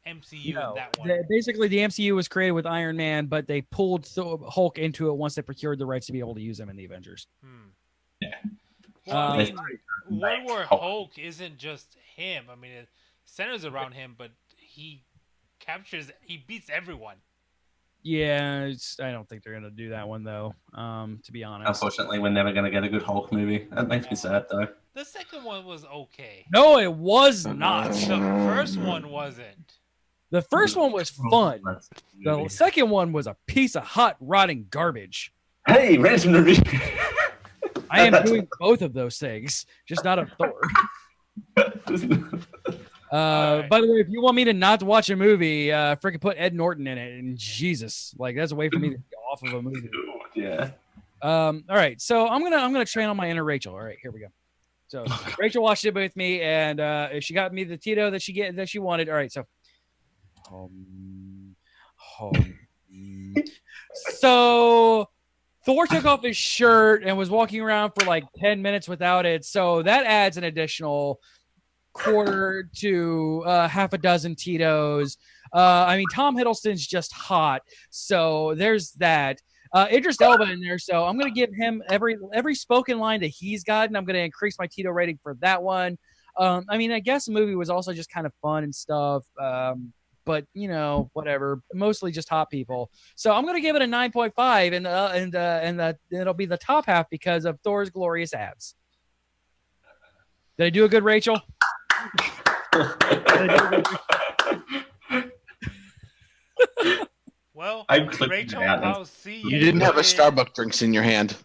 MCU in that one. Basically, the MCU was created with Iron Man, but they pulled Hulk into it once they procured the rights to be able to use him in the Avengers. Yeah. Well, I mean, World War Hulk isn't just him. I mean, it centers around him, but he beats everyone. Yeah, I don't think they're going to do that one, though, to be honest. Unfortunately, we're never going to get a good Hulk movie. That makes me sad, though. The second one was okay. No, it was not. The first one wasn't. The first one was fun. The second one was a piece of hot, rotting garbage. Hey, random review. I am doing both of those things, just not a Thor. By the way, if you want me to not watch a movie, freaking put Ed Norton in it. And Jesus, like that's a way for me to get off of a movie. Yeah. All right, so I'm gonna train on my inner Rachel. All right, here we go. So Rachel watched it with me, and she got me the Tito that she wanted. All right, so. So Thor took off his shirt and was walking around for like 10 minutes without it. So that adds an additional quarter to half a dozen Titos. I mean, Tom Hiddleston's just hot. So there's that. Idris Elba in there. So I'm going to give him every spoken line that he's gotten. I'm going to increase my Tito rating for that one. I mean, I guess the movie was also just kind of fun and stuff. But whatever. Mostly just hot people. So I'm gonna give it a 9.5, and it'll be the top half because of Thor's glorious abs. Did I do a good Rachel? Well, Rachel, I'll see you. You didn't have a Starbucks drinks in your hand.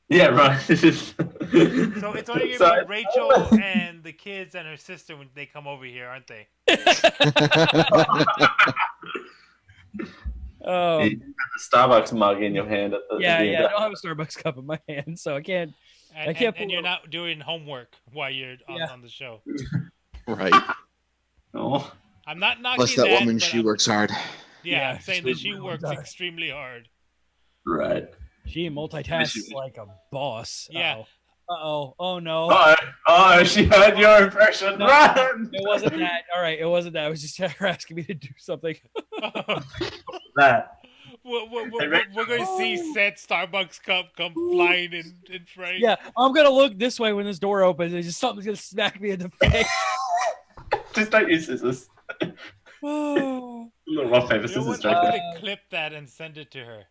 Yeah, right. So it's only going to be Rachel and the kids and her sister when they come over here, aren't they? Oh, you have a Starbucks mug in your hand. Yeah. I don't have a Starbucks cup in my hand, so I can't. And you're not doing homework while you're on the show. Right. Oh. I'm not knocking Plus that woman, she works hard. Yeah, I'm saying that she works extremely hard. Right. She multitasks like a boss. Yeah. Uh-oh. Oh, no. Oh, she heard your impression. No, Run! it wasn't that. All right, it wasn't that. It was just her asking me to do something. That. We're going to see said Starbucks cup come flying in frame. Yeah, I'm going to look this way when this door opens. And just something's going to smack me in the face. Just don't use scissors. Oh. A little rock, paper, You know scissors. what? I'm going to clip that and send it to her.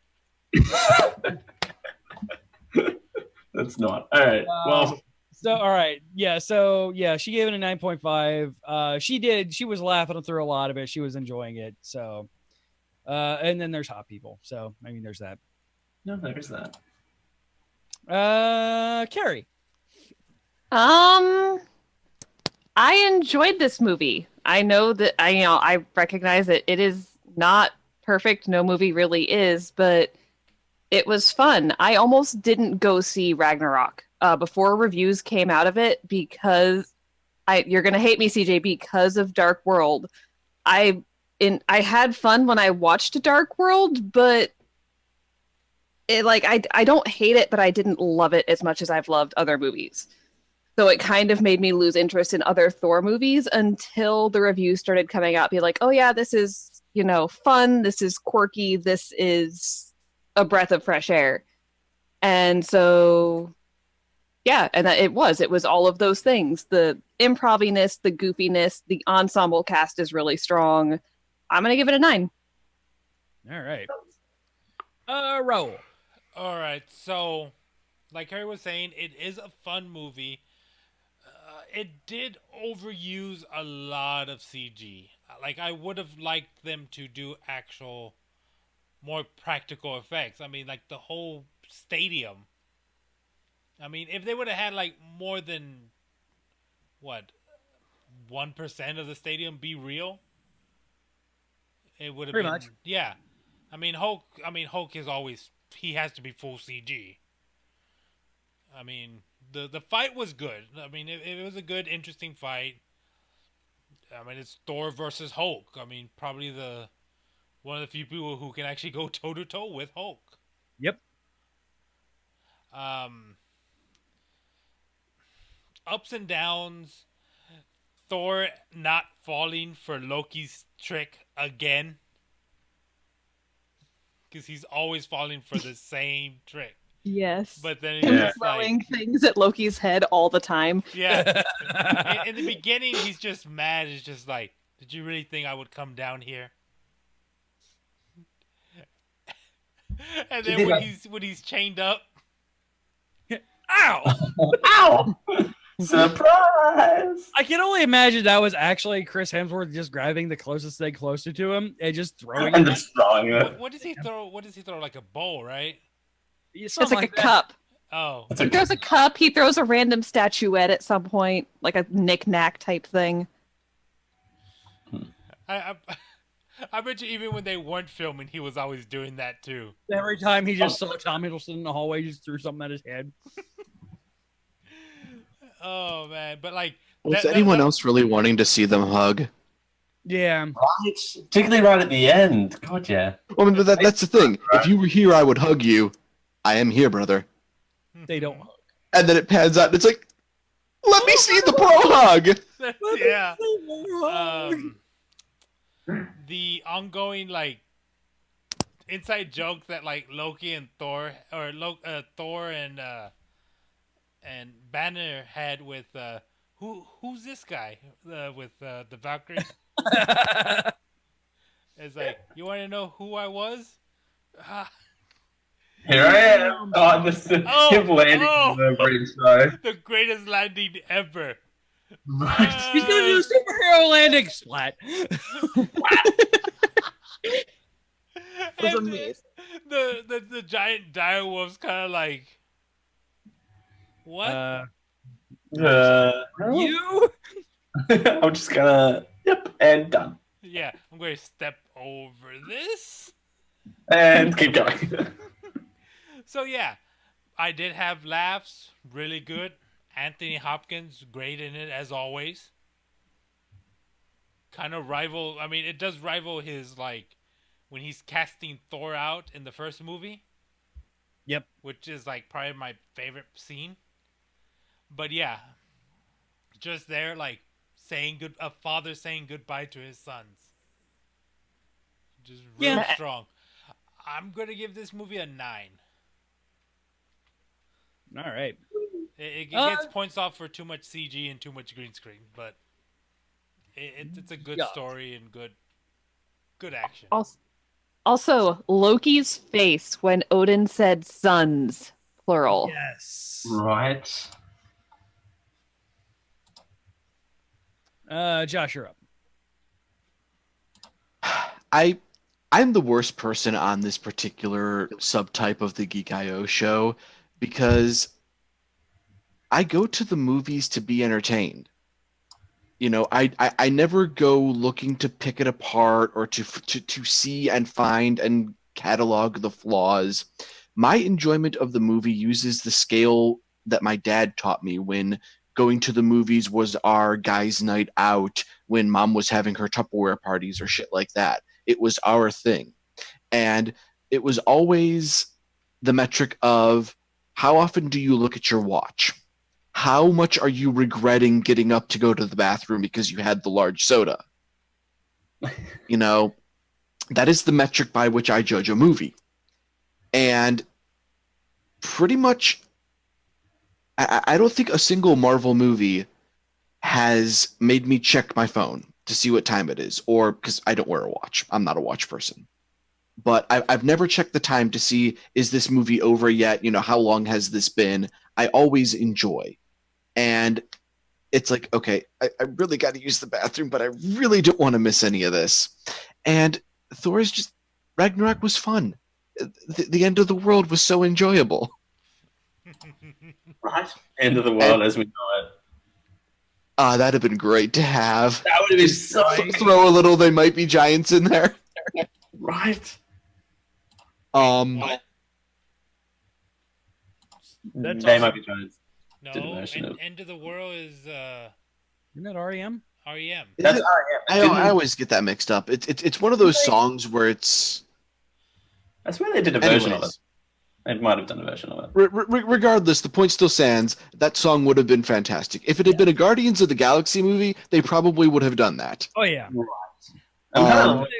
That's not. All right. Well. So, all right. Yeah. So, yeah, she gave it a 9.5. She was laughing through a lot of it. She was enjoying it. So, and then there's hot people. So, I mean, there's that. No, there's that. Carrie. I enjoyed this movie. I know that I recognize that it is not perfect. No movie really is, but it was fun. I almost didn't go see Ragnarok before reviews came out of it because you're gonna hate me, CJ, because of Dark World. I had fun when I watched Dark World, but I don't hate it, but I didn't love it as much as I've loved other movies. So it kind of made me lose interest in other Thor movies until the reviews started coming out. Be like, oh yeah, this is fun. This is quirky. This is a breath of fresh air. And so, yeah, and it was all of those things. The improviness, the goofiness, the ensemble cast is really strong. I'm going to give it a 9. All right. Raul. All right. So, like Harry was saying, it is a fun movie. It did overuse a lot of CG. Like, I would have liked them to do actual more practical effects. I mean, like the whole stadium. I mean, if they would have had like more than 1% of the stadium be real, it would have been much. Yeah. I mean, Hulk is always, he has to be full CG. I mean, the fight was good. I mean, it was a good, interesting fight. I mean, it's Thor versus Hulk. I mean, probably one of the few people who can actually go toe to toe with Hulk. Yep. Ups and downs. Thor not falling for Loki's trick again. Because he's always falling for the same trick. Yes. But then he's throwing things at Loki's head all the time. Yeah. in the beginning, he's just mad. It's just like, did you really think I would come down here? And then when he's chained up, ow! Ow! Surprise! I can only imagine that was actually Chris Hemsworth just grabbing the closest thing closer to him and just throwing it. Just throwing it. What does he throw? What does he throw? Like a bowl, right? It's like a cup. Oh. He throws a cup. He throws a random statuette at some point, like a knick-knack type thing. I bet you even when they weren't filming, he was always doing that too. Every time he just saw Tom Hiddleston in the hallway, he just threw something at his head. Oh man, but like, was anyone else really wanting to see them hug? Yeah, right. Particularly right at the end. God, yeah. Well, I mean, that's the thing. If you were here, I would hug you. I am here, brother. They don't hug. And then it pans out, and it's like, let me see the bro hug. Yeah. The ongoing like inside joke that like Loki and Thor or Thor and Banner had with who's this guy with the Valkyrie? It's like, you want to know who I was? Here I am on him landing the greatest show. The greatest landing ever. He's gonna do a superhero landing splat. The giant dire wolf's kind of like, what? You? I'm just gonna and done. Yeah, I'm going to step over this and keep going. So yeah, I did have laughs, really good. Anthony Hopkins, great in it as always. Kind of rival. I mean, it does rival his like when he's casting Thor out in the first movie. Yep. Which is like probably my favorite scene. But yeah, just there, like a father saying goodbye to his sons. Just real strong. I'm gonna give this movie a 9. All right. It gets points off for too much CG and too much green screen, but it's a good story and good action. Also, Loki's face when Odin said sons, plural. Yes. Right. Josh, you're up. I'm the worst person on this particular subtype of the Geek IO show because I go to the movies to be entertained. You know, I never go looking to pick it apart or to see and find and catalog the flaws. My enjoyment of the movie uses the scale that my dad taught me when going to the movies was our guys' night out, when mom was having her Tupperware parties or shit like that. It was our thing. And it was always the metric of how often do you look at your watch? How much are you regretting getting up to go to the bathroom because you had the large soda? You know, that is the metric by which I judge a movie. And pretty much, I don't think a single Marvel movie has made me check my phone to see what time it is, or because I don't wear a watch. I'm not a watch person. But I've never checked the time to see, is this movie over yet? You know, how long has this been? I always enjoy. And it's like, okay, I really got to use the bathroom, but I really don't want to miss any of this. And Ragnarok was fun. The end of the world was so enjoyable. Right? End of the world as we know it. That'd have been great to have. That would have been so throw a little They Might Be Giants in there. Right. They Might Be Giants. No, End of the World is Isn't that REM? REM. That's REM. I always get that mixed up. It's one of those songs where it's. That's where they did a version of it. They might have done a version of it. Regardless, the point still stands. That song would have been fantastic. If it had been a Guardians of the Galaxy movie, they probably would have done that. Oh yeah. Right. They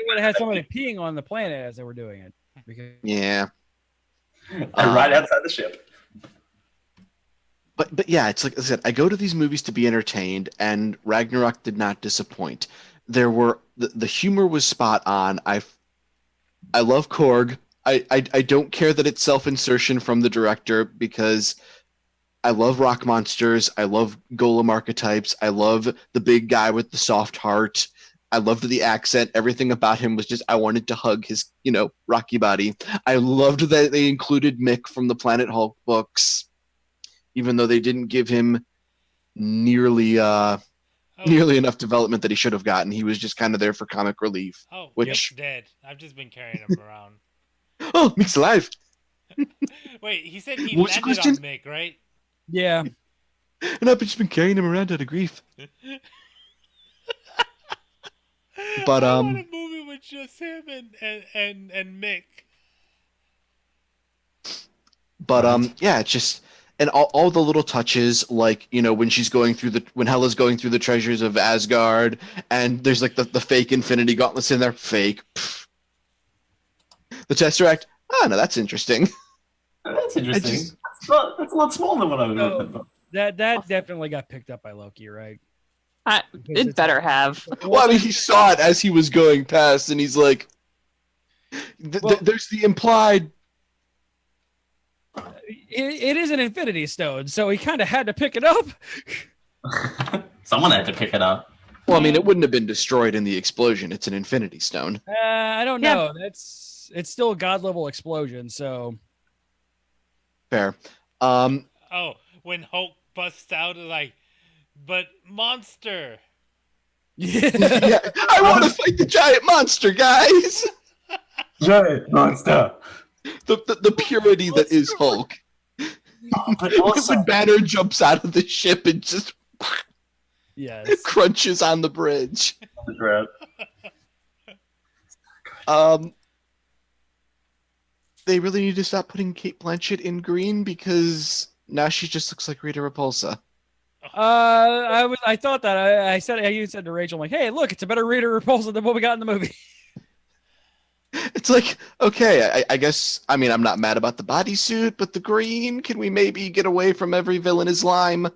would have had somebody peeing on the planet as they were doing it. Because... Yeah. Right outside the ship. But yeah, it's like I said, I go to these movies to be entertained, and Ragnarok did not disappoint. There were the humor was spot on. I love Korg. I don't care that it's self-insertion from the director because I love rock monsters. I love golem archetypes. I love the big guy with the soft heart. I loved the accent. Everything about him was just, I wanted to hug his, rocky body. I loved that they included Mick from the Planet Hulk books, even though they didn't give him nearly enough development that he should have gotten. He was just kind of there for comic relief. Oh, which Mick's dead. I've just been carrying him around. Oh, Mick's alive. Wait, he said he What's landed your on Mick, right? Yeah. And I've just been carrying him around out of grief. But I want a movie with just him and Mick. But yeah, it's just, and all the little touches, like when she's going through when Hela's going through the treasures of Asgard, and there's like the fake Infinity Gauntlets in there, fake. Pfft. The Tesseract. Oh no, that's interesting. That's interesting. That's a lot smaller than what I was looking for. That definitely got picked up by Loki, right? It better have. Well, I mean, he saw it as he was going past, and he's like, "There's the implied." It is an Infinity Stone, so he kind of had to pick it up. Someone had to pick it up. Well, I mean, it wouldn't have been destroyed in the explosion. It's an Infinity Stone. I don't know. It's still a god level explosion, so fair. Oh, when Hulk busts out, like, but monster. Yeah, I want to fight the giant monster, guys. Giant monster. The purity that is Hulk. But also, when Banner jumps out of the ship and just crunches on the bridge. they really need to stop putting Kate Blanchett in green because now she just looks like Rita Repulsa. I thought that I said to Rachel, I'm like, hey, look, it's a better Rita Repulsa than what we got in the movie. It's like, okay, I guess, I mean, I'm not mad about the bodysuit, but the green, can we maybe get away from every villainous lime?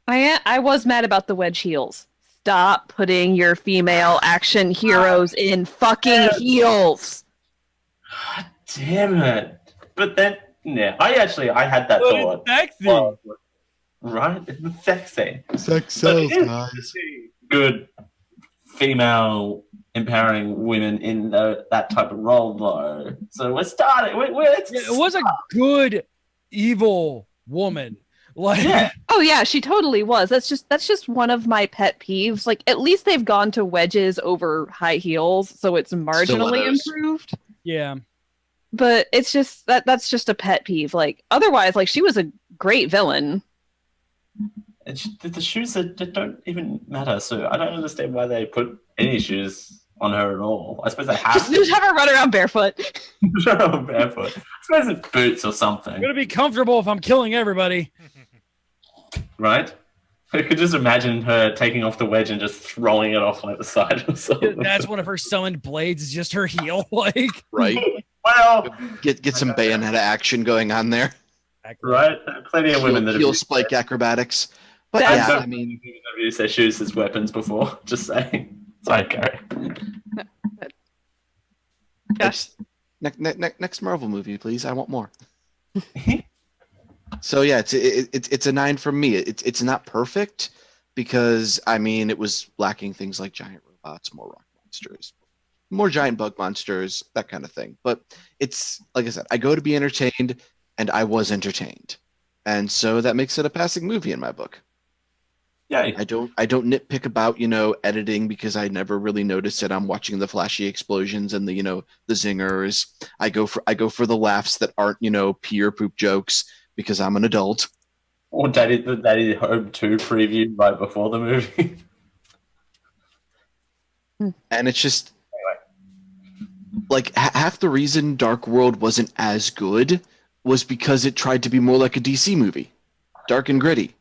I was mad about the wedge heels. Stop putting your female action heroes in fucking heels. God damn it. But then, yeah, I had that thought. It's sexy. Right? It's sexy. Sex sells, guys. Good female empowering women in that type of role, though. So we're starting. It was a good evil woman. Like, yeah. Oh yeah, she totally was. That's just one of my pet peeves. Like, at least they've gone to wedges over high heels, so it's marginally improved. Yeah. But it's just that's just a pet peeve. Like, otherwise, like, she was a great villain. And the shoes that don't even matter, so I don't understand why they put any shoes on her at all. I suppose they have just have her run around barefoot. I suppose it's boots or something. I'm gonna be comfortable if I'm killing everybody. Right? I could just imagine her taking off the wedge and just throwing it off like the side or something. That's one of her summoned blades, is just her heel. Like, right? Well, get some Bayonetta action going on there. Right? Plenty of women that heel have spike acrobatics. But That's yeah, I mean, I've used their shoes as weapons before. Just saying. Sorry, Gary. Gosh. Next Marvel movie, please. I want more. So yeah, it's a 9 from me. It's not perfect because I mean it was lacking things like giant robots, more rock monsters, more giant bug monsters, that kind of thing. But it's like I said, I go to be entertained, and I was entertained, and so that makes it a passing movie in my book. Yeah, I don't nitpick about editing because I never really noticed it. I'm watching the flashy explosions and the the zingers. I go for the laughs that aren't pee or poop jokes because I'm an adult. Or Daddy Home 2 preview right before the movie. And it's just like half the reason Dark World wasn't as good was because it tried to be more like a DC movie, dark and gritty.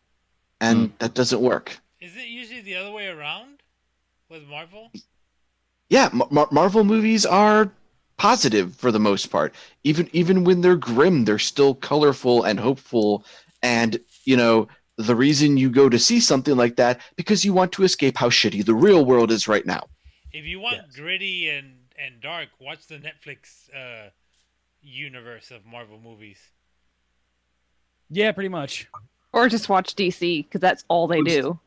And that doesn't work. Is it usually the other way around with Marvel? Yeah, Marvel movies are positive for the most part. Even when they're grim, they're still colorful and hopeful. And, the reason you go to see something like that, because you want to escape how shitty the real world is right now. If you want gritty and dark, watch the Netflix universe of Marvel movies. Yeah, pretty much. Or just watch DC, because that's all they do.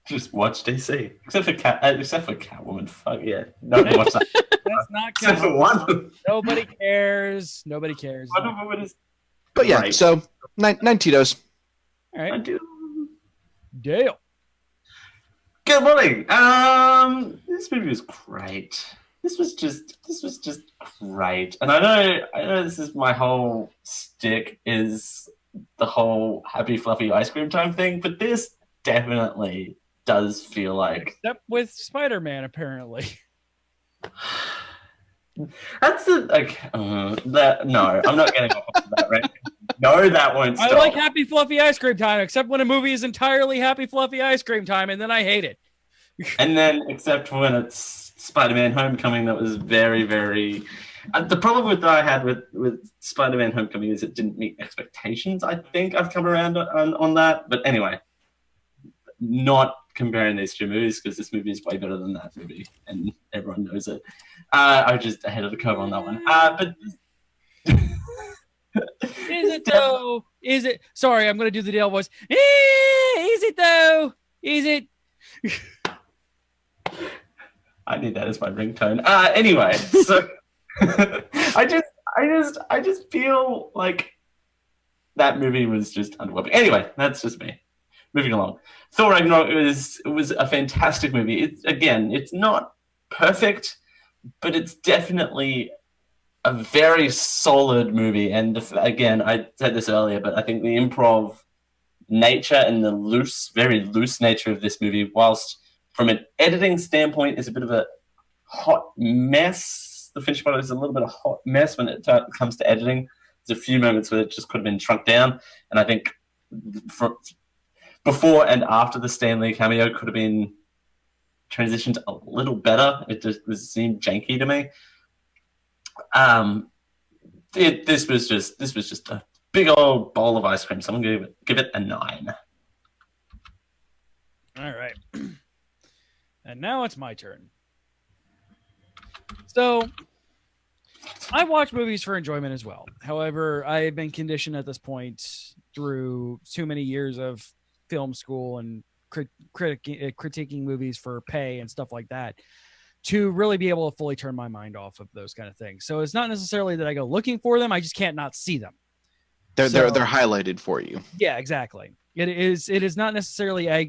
Just watch DC, except for Catwoman. Fuck yeah, no one watch that. That's not except for one. Nobody cares. Nobody cares. Wonder Woman is. But yeah, Right. so 9 Tito's. All right. I do. Dale. Good morning. This movie was great. This was just great. And I know this is my whole stick is the whole happy fluffy ice cream time thing, but this definitely does feel like Except with Spider-Man, apparently. that's the no, I'm not getting off of that, right? No, that won't stop. I like happy fluffy ice cream time, except when a movie is entirely happy fluffy ice cream time, and then I hate it. And then, except when it's Spider-Man Homecoming, that was very, very... the problem that I had with Spider-Man Homecoming is it didn't meet expectations. I think I've come around on that. But anyway, not comparing these two movies, because this movie is way better than that movie, and everyone knows it. I was just ahead of the curve on that one. But... Is it though? Is it? Sorry, I'm going to do the Dale voice. Is it though? Is it? I need that as my ringtone. Anyway, so I just feel like that movie was just underwhelming. Anyway, that's just me. Moving along. Thor Ragnarok was a fantastic movie. It's not perfect, but it's definitely a very solid movie. And again, I said this earlier, but I think the improv nature and the very loose nature of this movie, whilst from an editing standpoint is a bit of a hot mess, the finished product is a little bit of a hot mess when it comes to editing. There's a few moments where it just could have been shrunk down, and I think before and after the Stan Lee cameo could have been transitioned a little better. It just seemed janky to me. This was just a big old bowl of ice cream. So I'm going to give it a 9. All right. And now it's my turn. So I watch movies for enjoyment as well. However, I've been conditioned at this point through too many years of film school and critiquing movies for pay and stuff like that to really be able to fully turn my mind off of those kind of things. So it's not necessarily that I go looking for them. I just can't not see them. They're highlighted for you. Yeah, exactly. It is not necessarily I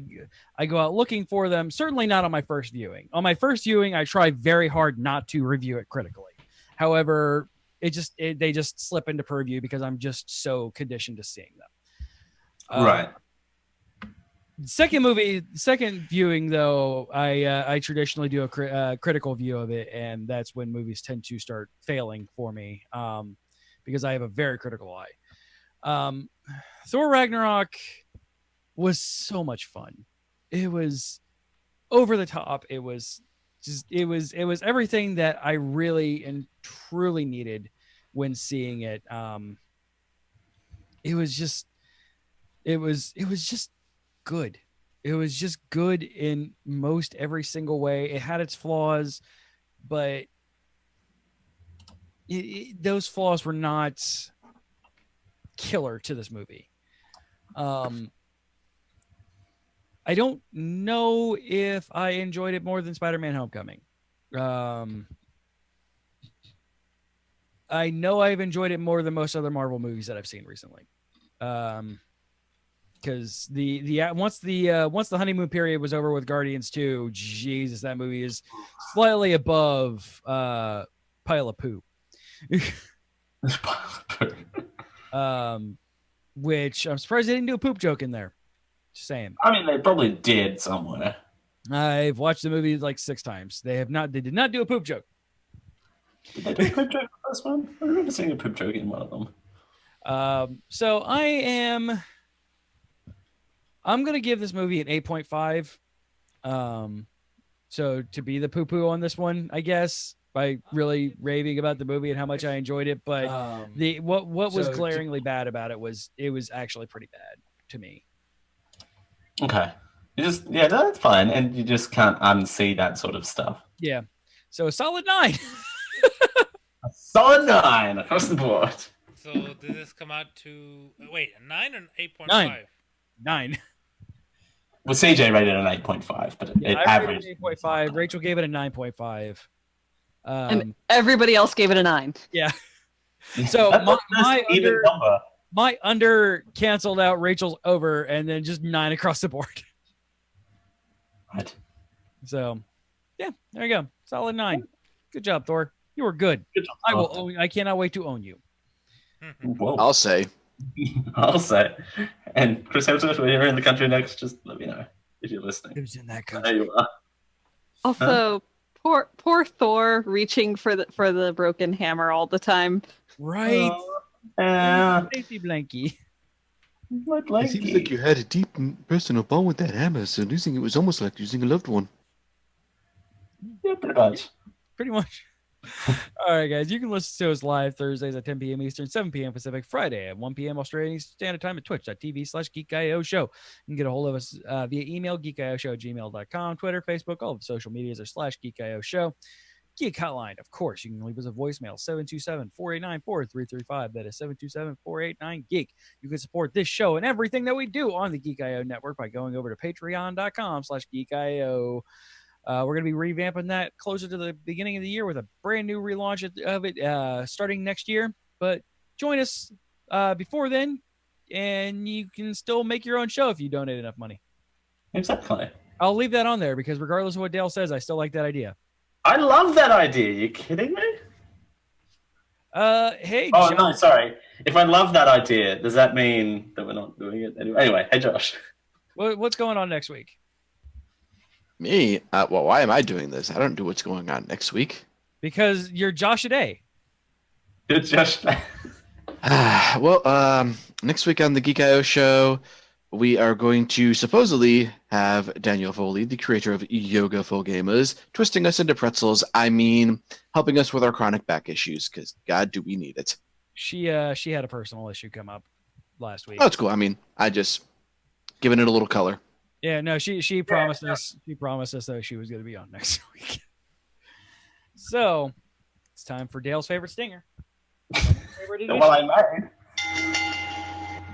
go out looking for them. Certainly not on my first viewing. On my first viewing, I try very hard not to review it critically. However, they just slip into purview because I'm just so conditioned to seeing them. Right. Second viewing though, I traditionally do a critical view of it, and that's when movies tend to start failing for me because I have a very critical eye. Thor Ragnarok was so much fun. It was over the top. It was everything that I really and truly needed when seeing it. It was just good. It was just good in most every single way. It had its flaws, but those flaws were not killer to this movie. I don't know if I enjoyed it more than Spider-Man Homecoming. I know I've enjoyed it more than most other Marvel movies that I've seen recently. Because once the honeymoon period was over with Guardians 2, Jesus, that movie is slightly above pile of poop. Which I'm surprised they didn't do a poop joke in there. Just saying. I mean, they probably did somewhere. I've watched the movie like 6 times. They did not do a poop joke. Did they do a poop joke in this one? I remember seeing a poop joke in one of them. So I'm going to give this movie an 8.5. So to be the poo-poo on this one, I guess, by really raving about the movie and how much I enjoyed it. But what was glaringly bad about it was actually pretty bad to me. Okay. That's fine. And you just can't unsee that sort of stuff. Yeah. So a solid 9. A solid 9 across the board. So did this come out to a 9 or 8.5? 9. Well, CJ rated an 8.5, but it averaged 8.5. Rachel gave it a 9.5. And everybody else gave it a 9. Yeah. So my under canceled out Rachel's over, and then just 9 across the board. Right. So, yeah, there you go. Solid 9. Good job, Thor. You were good. Good job, I cannot wait to own you. Whoa. I'll say. And Chris Hemsworth, when you're in the country next, just let me know if you're listening. Who's in that I country? know you are. Also, poor Thor reaching for the broken hammer all the time. Right. Safety blankie. It seems like you had a deep personal bond with that hammer, so losing it was almost like losing a loved one. Yeah, pretty much. Pretty much. All right, guys. You can listen to us live Thursdays at 10 p.m. Eastern, 7 p.m. Pacific, Friday at 1 p.m. Australian Standard Time at twitch.tv/GeekIO Show. You can get a hold of us via email, geekioshow@gmail.com, Twitter, Facebook, all of the social medias are /GeekIO Show. Geek Hotline, of course. You can leave us a voicemail, 727-489-4335. That is 727-489-GEEK. You can support this show and everything that we do on the Geek IO network by going over to patreon.com/GeekIO. We're going to be revamping that closer to the beginning of the year with a brand new relaunch of it starting next year. But join us before then, and you can still make your own show if you donate enough money. Exactly. I'll leave that on there because regardless of what Dale says, I still like that idea. I love that idea. You kidding me? Hey. Oh, Josh. no, sorry. If I love that idea, does that mean that we're not doing it anyway? Anyway, hey, Josh. What's going on next week? Me? Well, why am I doing this? I don't do what's going on next week. Because you're Josh Day. It's just well, next week on the Geek I.O. show, we are going to supposedly have Daniel Foley, the creator of Yoga for Gamers, twisting us into pretzels. I mean, helping us with our chronic back issues, because God, do we need it. She had a personal issue come up last week. Oh, it's cool. I mean, I just giving it a little color. Yeah, no, she promised us. She promised us that she was going to be on next week. So it's time for Dale's favorite stinger. well, I might.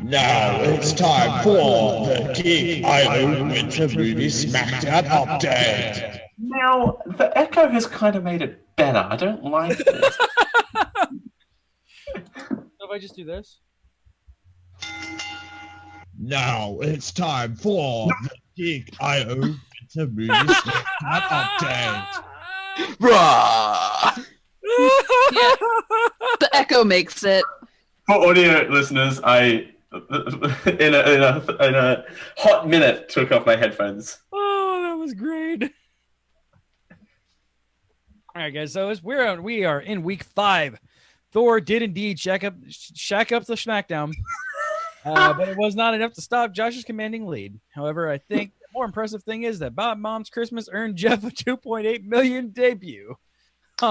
Now it's time for the Geek I.O. Winter Movie Smackdown update. Now, the echo has kind of made it better. I don't like this. So if I just do this? Now it's time for the Geek I.O. Winter Movie Smackdown update. Rah! Yeah, the echo makes it. For audio listeners, I in a hot minute took off my headphones. Oh, that was great. All right, guys. So we are in week 5. Thor did indeed shack up the SmackDown, but it was not enough to stop Josh's commanding lead. However, I think the more impressive thing is that Bad Moms Christmas earned Jeff a $2.8 million debut.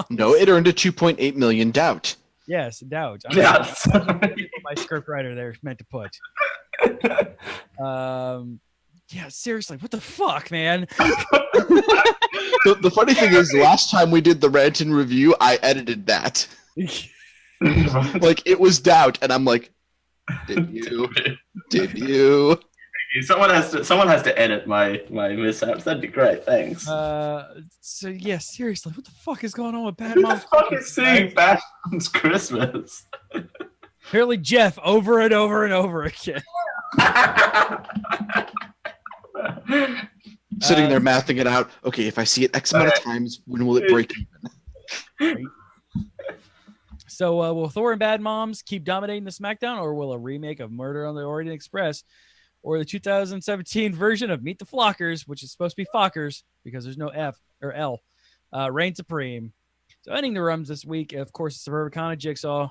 No, it earned a $2.8 million doubt. Yes, doubt. Yes. My script writer there meant to put. Yeah, seriously, what the fuck, man? The funny thing is, last time we did the rant and review, I edited that. Like, it was doubt, and I'm like, did you? Did you? Someone has to edit my mishaps. That'd be great. Thanks. So yeah, seriously, what the fuck is going on with Bad Moms? Who the fuck is seeing Bad Moms Christmas? Apparently Jeff over and over and over again. Sitting there mathing it out. Okay, if I see it X amount of times, when will it break even? So will Thor and Bad Moms keep dominating the SmackDown, or will a remake of Murder on the Orient Express or the 2017 version of Meet the Flockers, which is supposed to be Fockers because there's no F or L, reign supreme? So ending the runs this week, of course, Suburbicon Jigsaw.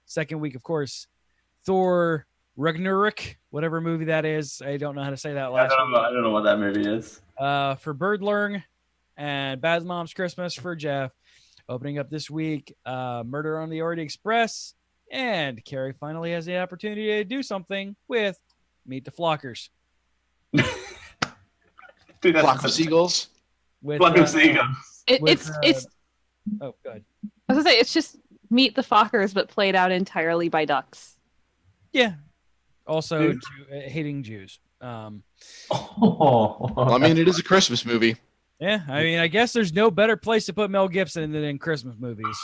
Second week, of course, Thor Ragnarok, whatever movie that is. I don't know how to say that last week. I don't know what that movie is. For Birdlung and Bad Moms Christmas for Jeff. Opening up this week, Murder on the Orient Express. And Carrie finally has the opportunity to do something with Meet the Flockers. Dude, Flock of Seagulls? Flock of Seagulls. It's oh, good. I was gonna say it's just Meet the Fockers, but played out entirely by ducks. Yeah. Also, hating Jews. I mean, it is a Christmas movie. Yeah, I mean, I guess there's no better place to put Mel Gibson than in Christmas movies.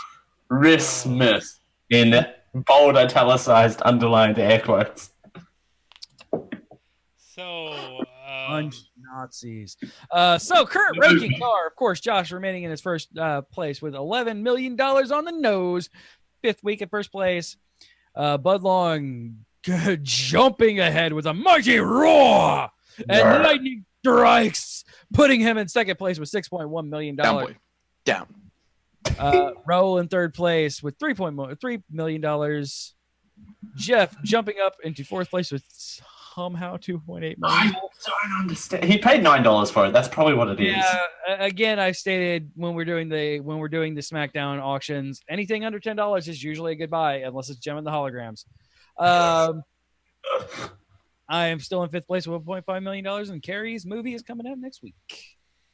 Christmas in bold, italicized, underlined air quotes. So, Nazis. So current rankings are, of course, Josh remaining in his first place with $11 million on the nose. 5th week at first place. Bud Long jumping ahead with a mighty roar. And lightning strikes, putting him in second place with $6.1 million. Down, boy. Down. Raul in third place with $3 million. Jeff jumping up into 4th place with somehow $2.8 million. I don't understand. He paid $9 for it. That's probably what it is. Yeah. Again, I've stated when we're doing the SmackDown auctions, anything under $10 is usually a good buy unless it's Gem and the Holograms. I am still in 5th place with $1.5 million, and Carrie's movie is coming out next week.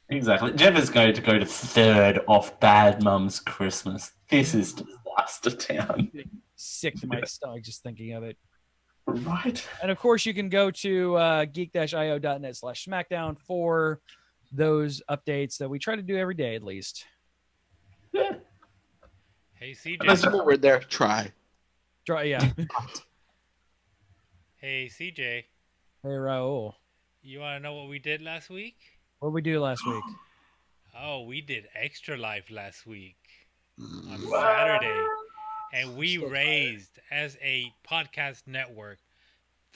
Exactly. Jeff is going to go to 3rd off Bad Mum's Christmas. This is disaster town. Sick to my stomach just thinking of it. Right. And of course, you can go to geek-io.net/SmackDown for those updates that we try to do every day at least. Yeah. Hey, CJ. That's a word there. Try. Yeah. Hey, CJ. Hey, Raul. You want to know what we did last week? What did we do last week? Oh, we did Extra Life last week on Saturday. And we raised, as a podcast network,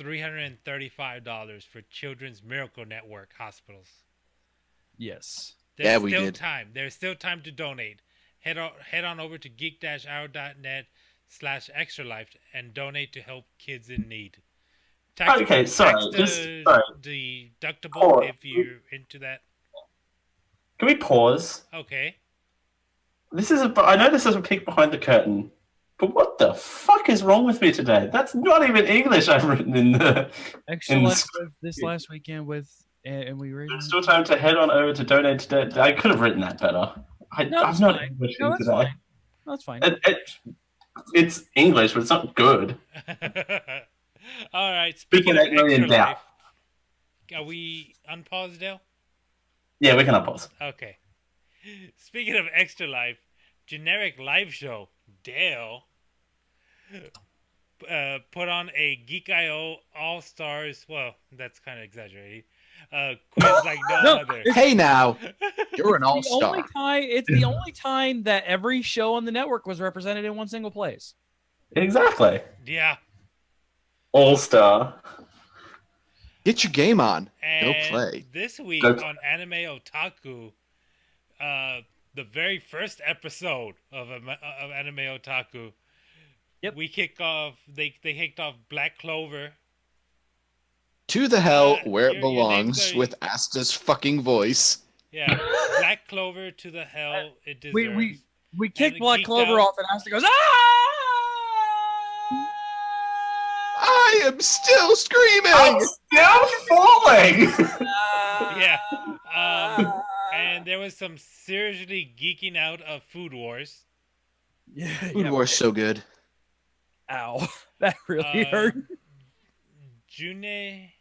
$335 for Children's Miracle Network hospitals. Yes. There's we still did. time. There's still time to donate. Head on over to geek-hour.net/extralife and donate to help kids in need. Okay, sorry. Deductible Pause. if you're into that. Can we pause? Okay. I know this is a peek behind the curtain, but what the fuck is wrong with me today? That's not even English I've written in the. Extra life this last weekend and we were. There's still time to head on over to donate today. I could have written that better. I'm not English today. Fine. That's fine. It's English, but it's not good. All right. Speaking of million doubt. Are we unpaused, Dale? Yeah, we can unpause. Okay. Speaking of Extra Life, generic live show, Dale put on a Geek I.O. All-Stars, well, that's kind of exaggerated, quiz like no other. Hey now, you're an all-star. It's the only time that every show on the network was represented in one single place. Exactly. Yeah. All-star. Get your game on. And go play. This week on Anime Otaku, the very first episode of Anime Otaku, we kick off. They kicked off Black Clover. To the hell where it belongs with Asta's fucking voice. Yeah, Black Clover to the hell it deserves. We kicked Black Clover off, and Asta goes, "Ah!" I am still screaming. I'm still falling. Yeah. And there was some seriously geeking out of Food Wars. Yeah, Food Wars so good. Ow, that really hurt. June.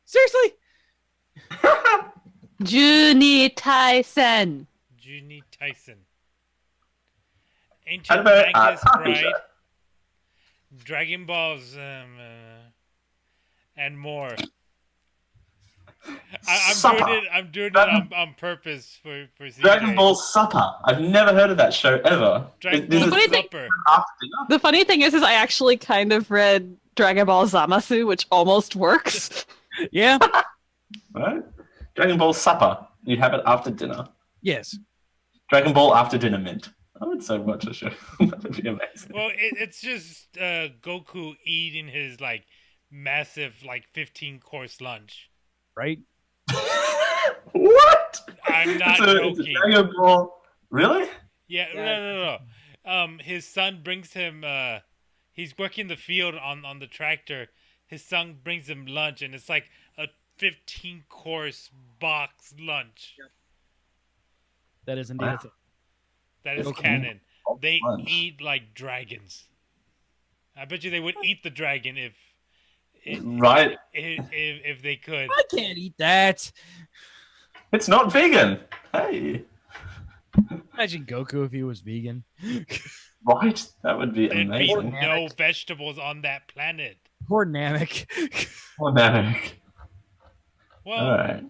Seriously? Juni Tyson. Juni Tyson. Ancient Magus Bride. Dragon Balls, and more. I'm doing it on purpose for CJ. Dragon Ball Supper. I've never heard of that show ever. The funny thing is I actually kind of read Dragon Ball Zamasu, which almost works. Yeah. Right? Dragon Ball Supper. You have it after dinner. Yes. Dragon Ball After Dinner Mint. I would so watch a show. That would be amazing. Well, it's just Goku eating his massive 15-course lunch. Right? What? I'm not joking. Dragon Ball. Really? Yeah, no. His son brings him. He's working the field on the tractor. His son brings him lunch, and it's like a 15-course box lunch. That is indeed a thing. That is canon. They eat like dragons. I bet you they would eat the dragon if they could. I can't eat that. It's not vegan. Hey. Imagine Goku if he was vegan. Right? That would be There'd amazing. be no vegetables on that planet. Poor Namek. Poor Namek. Well, all right.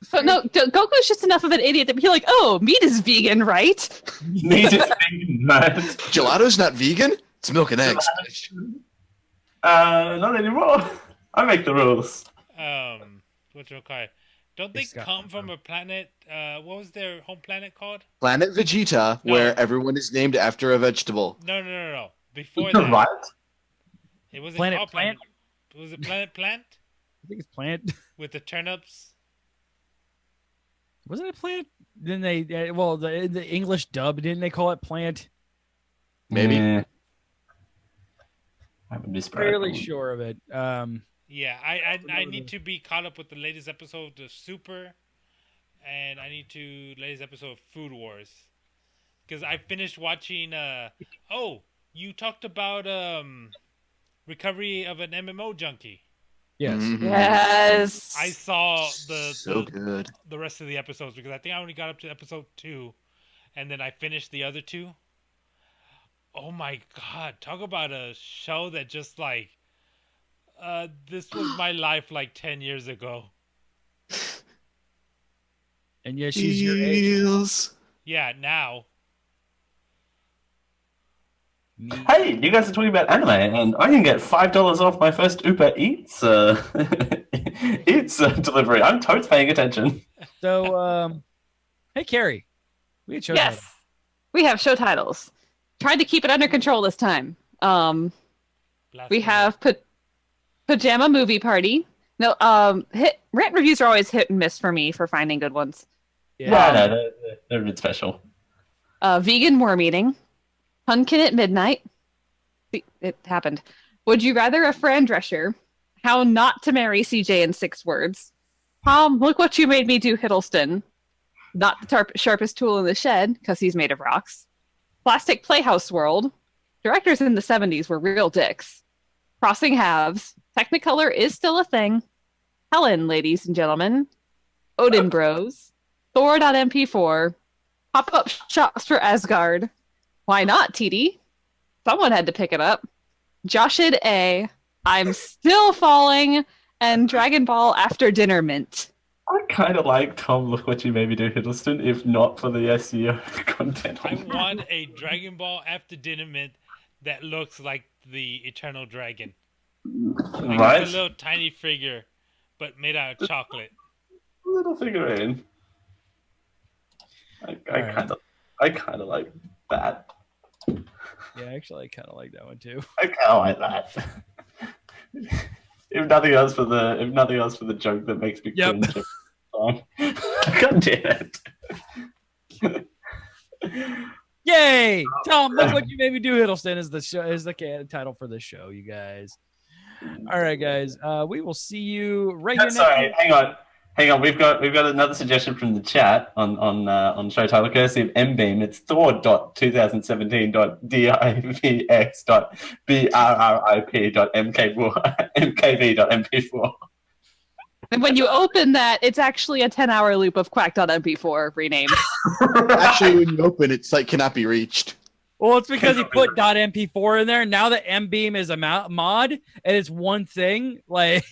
So no, Goku's just enough of an idiot to be like, "Oh, meat is vegan, right?" Meat is vegan, right? Gelato's not vegan. It's milk and eggs. Not anymore. I make the rules. Whatchamacallit? Don't they come from a planet? What was their home planet called? Planet Vegeta, where everyone is named after a vegetable. No. Before that, right? It wasn't Planet called Plant. Was it Planet Plant? I think it's Plant. With the turnips. Wasn't it Plant? Then they the English dub, didn't they call it Plant? Maybe. Yeah. I would be fairly sure of it. Yeah, I need to be caught up with the latest episode of Super, and I need to latest episode of Food Wars, because I finished watching. You talked about Recovery of an MMO Junkie. Yes. Mm-hmm. Yes. I saw good. the rest of the episodes because I think I only got up to episode 2, and then I finished the other 2. Oh my god! Talk about a show that just this was my life 10 years ago. And yeah, she's your age. Yeah, now. Hey, you guys are talking about anime, and I can get $5 off my first Uber Eats It's delivery. I'm totes paying attention. So, hey, Carrie, we had show titles. We have show titles. Tried to keep it under control this time. We have Pajama Movie Party. No, rant reviews are always hit and miss for me for finding good ones. Yeah, no, they're a bit special. Vegan War Meeting. Pumpkin at Midnight. It happened. Would You Rather a Fran Drescher? How Not to Marry CJ in 6 Words. Look What You Made Me Do, Hiddleston. Not the sharpest tool in the shed, because he's made of rocks. Plastic Playhouse World. Directors in the 70s were real dicks. Crossing Halves. Technicolor is still a thing. Helen, ladies and gentlemen. Odinbros. Thor.mp4. Pop-up shops for Asgard. Why not, Titi? Someone had to pick it up. Joshid A. I'm Still Falling. And Dragon Ball After Dinner Mint. I kind of like Tom, Look What You Made Me Do, Hiddleston, if not for the SEO content. I want a Dragon Ball After Dinner Mint that looks like the Eternal Dragon. Like Right? It's a little tiny figure, but made out of chocolate. Little figurine. I kind of like that. Yeah, actually, I kind of like that one too. I kind of like that. If nothing else for the joke that makes me cringe. God damn it! Yay! Tom, Look What You Made Me Do, Hiddleston is the title for the show, you guys. All right, guys. We will see you right here. Sorry, hang on. We've got another suggestion from the chat on show title courtesy of MBeam. It's Thor.2017.divx.brrip.mkv.mp4. And when you open that, it's actually a 10-hour loop of Quack.mp4 renamed. Actually, when you open it, site cannot be reached. Well, it's because he put .mp4 in there. Now that MBeam is a mod and it's one thing, like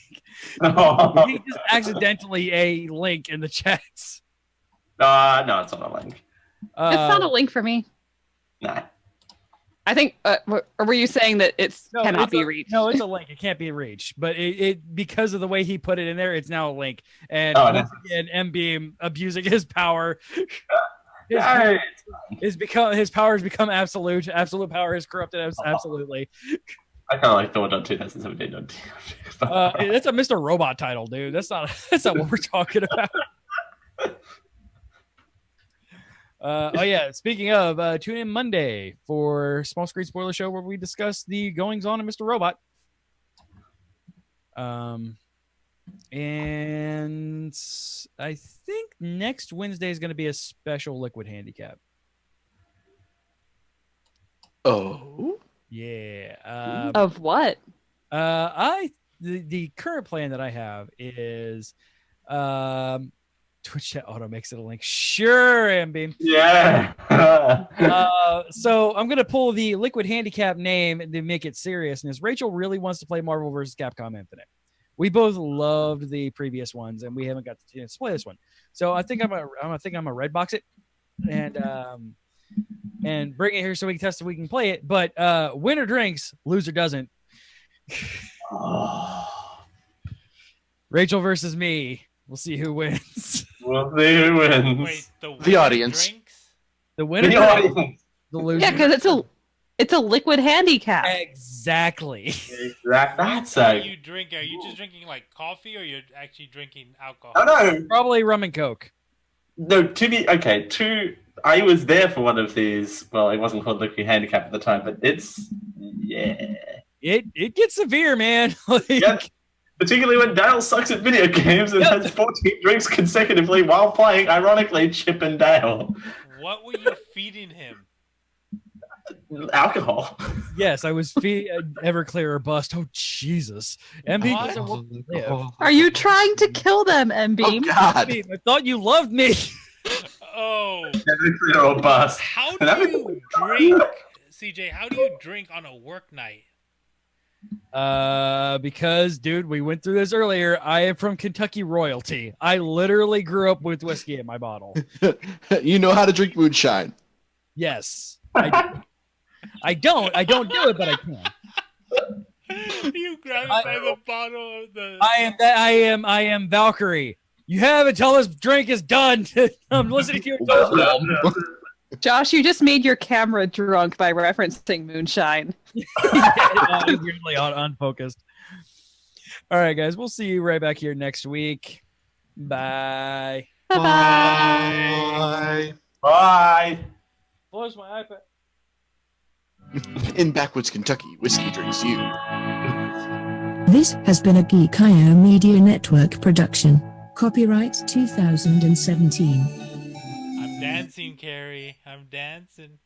he just accidentally a link in the chats. No, it's not a link. It's not a link for me. Nah. I think. Were you saying that cannot be reached? No, it's a link. It can't be reached. But it because of the way he put it in there, it's now a link. And once again, MBeam abusing his power. His power has become absolute. Absolute power has corrupted us absolutely. I kind of like Thor.2017. That's a Mr. Robot title, dude. That's not what we're talking about. Oh yeah. Speaking of, tune in Monday for Small Screen Spoiler Show where we discuss the goings on of Mr. Robot. And I think next Wednesday is going to be a special Liquid Handicap. Oh, yeah. Of what? The current plan that I have is Twitch chat auto makes it a link. Sure, MBeam. Yeah. So I'm gonna pull the Liquid Handicap name to make it seriousness. Rachel really wants to play Marvel vs. Capcom Infinite. We both loved the previous ones, and we haven't got the chance to play this one. So I think I'm gonna red box it, and bring it here so we can test if we can play it. But winner drinks, loser doesn't. Rachel versus me. We'll see who wins. We'll see who wins. Wait, the audience. Drinks? The winner. The audience. The loser. Yeah, because it's a liquid handicap. Exactly. That's What you drink? Are you just drinking like coffee, or you're actually drinking alcohol? Oh no, probably rum and coke. No, I was there for one of these. Well, it wasn't called Liquid Handicap at the time, but it's It gets severe, man. Yeah. Particularly when Dale sucks at video games and has 14 drinks consecutively while playing, ironically, Chip and Dale. What were you feeding him? Alcohol. Yes, I was Everclear or bust. Oh, Jesus. MB, are you trying to kill them, MB? Oh, God. I thought you loved me. Oh. Everclear or bust. How do you drink, CJ? How do you drink on a work night? Because, dude, we went through this earlier. I am from Kentucky royalty. I literally grew up with whiskey in my bottle. You know how to drink moonshine. Yes. I don't do it, but I can. You grab it by the bottle of the. I am Valkyrie. You have until this drink is done. I'm listening to your. Josh, you just made your camera drunk by referencing moonshine. It's usually unfocused. All right, guys. We'll see you right back here next week. Bye. Bye. Bye. Close my iPad. In backwoods Kentucky, whiskey drinks you. This has been a Geek I Media Network production. Copyright 2017. I'm dancing, Carrie. I'm dancing.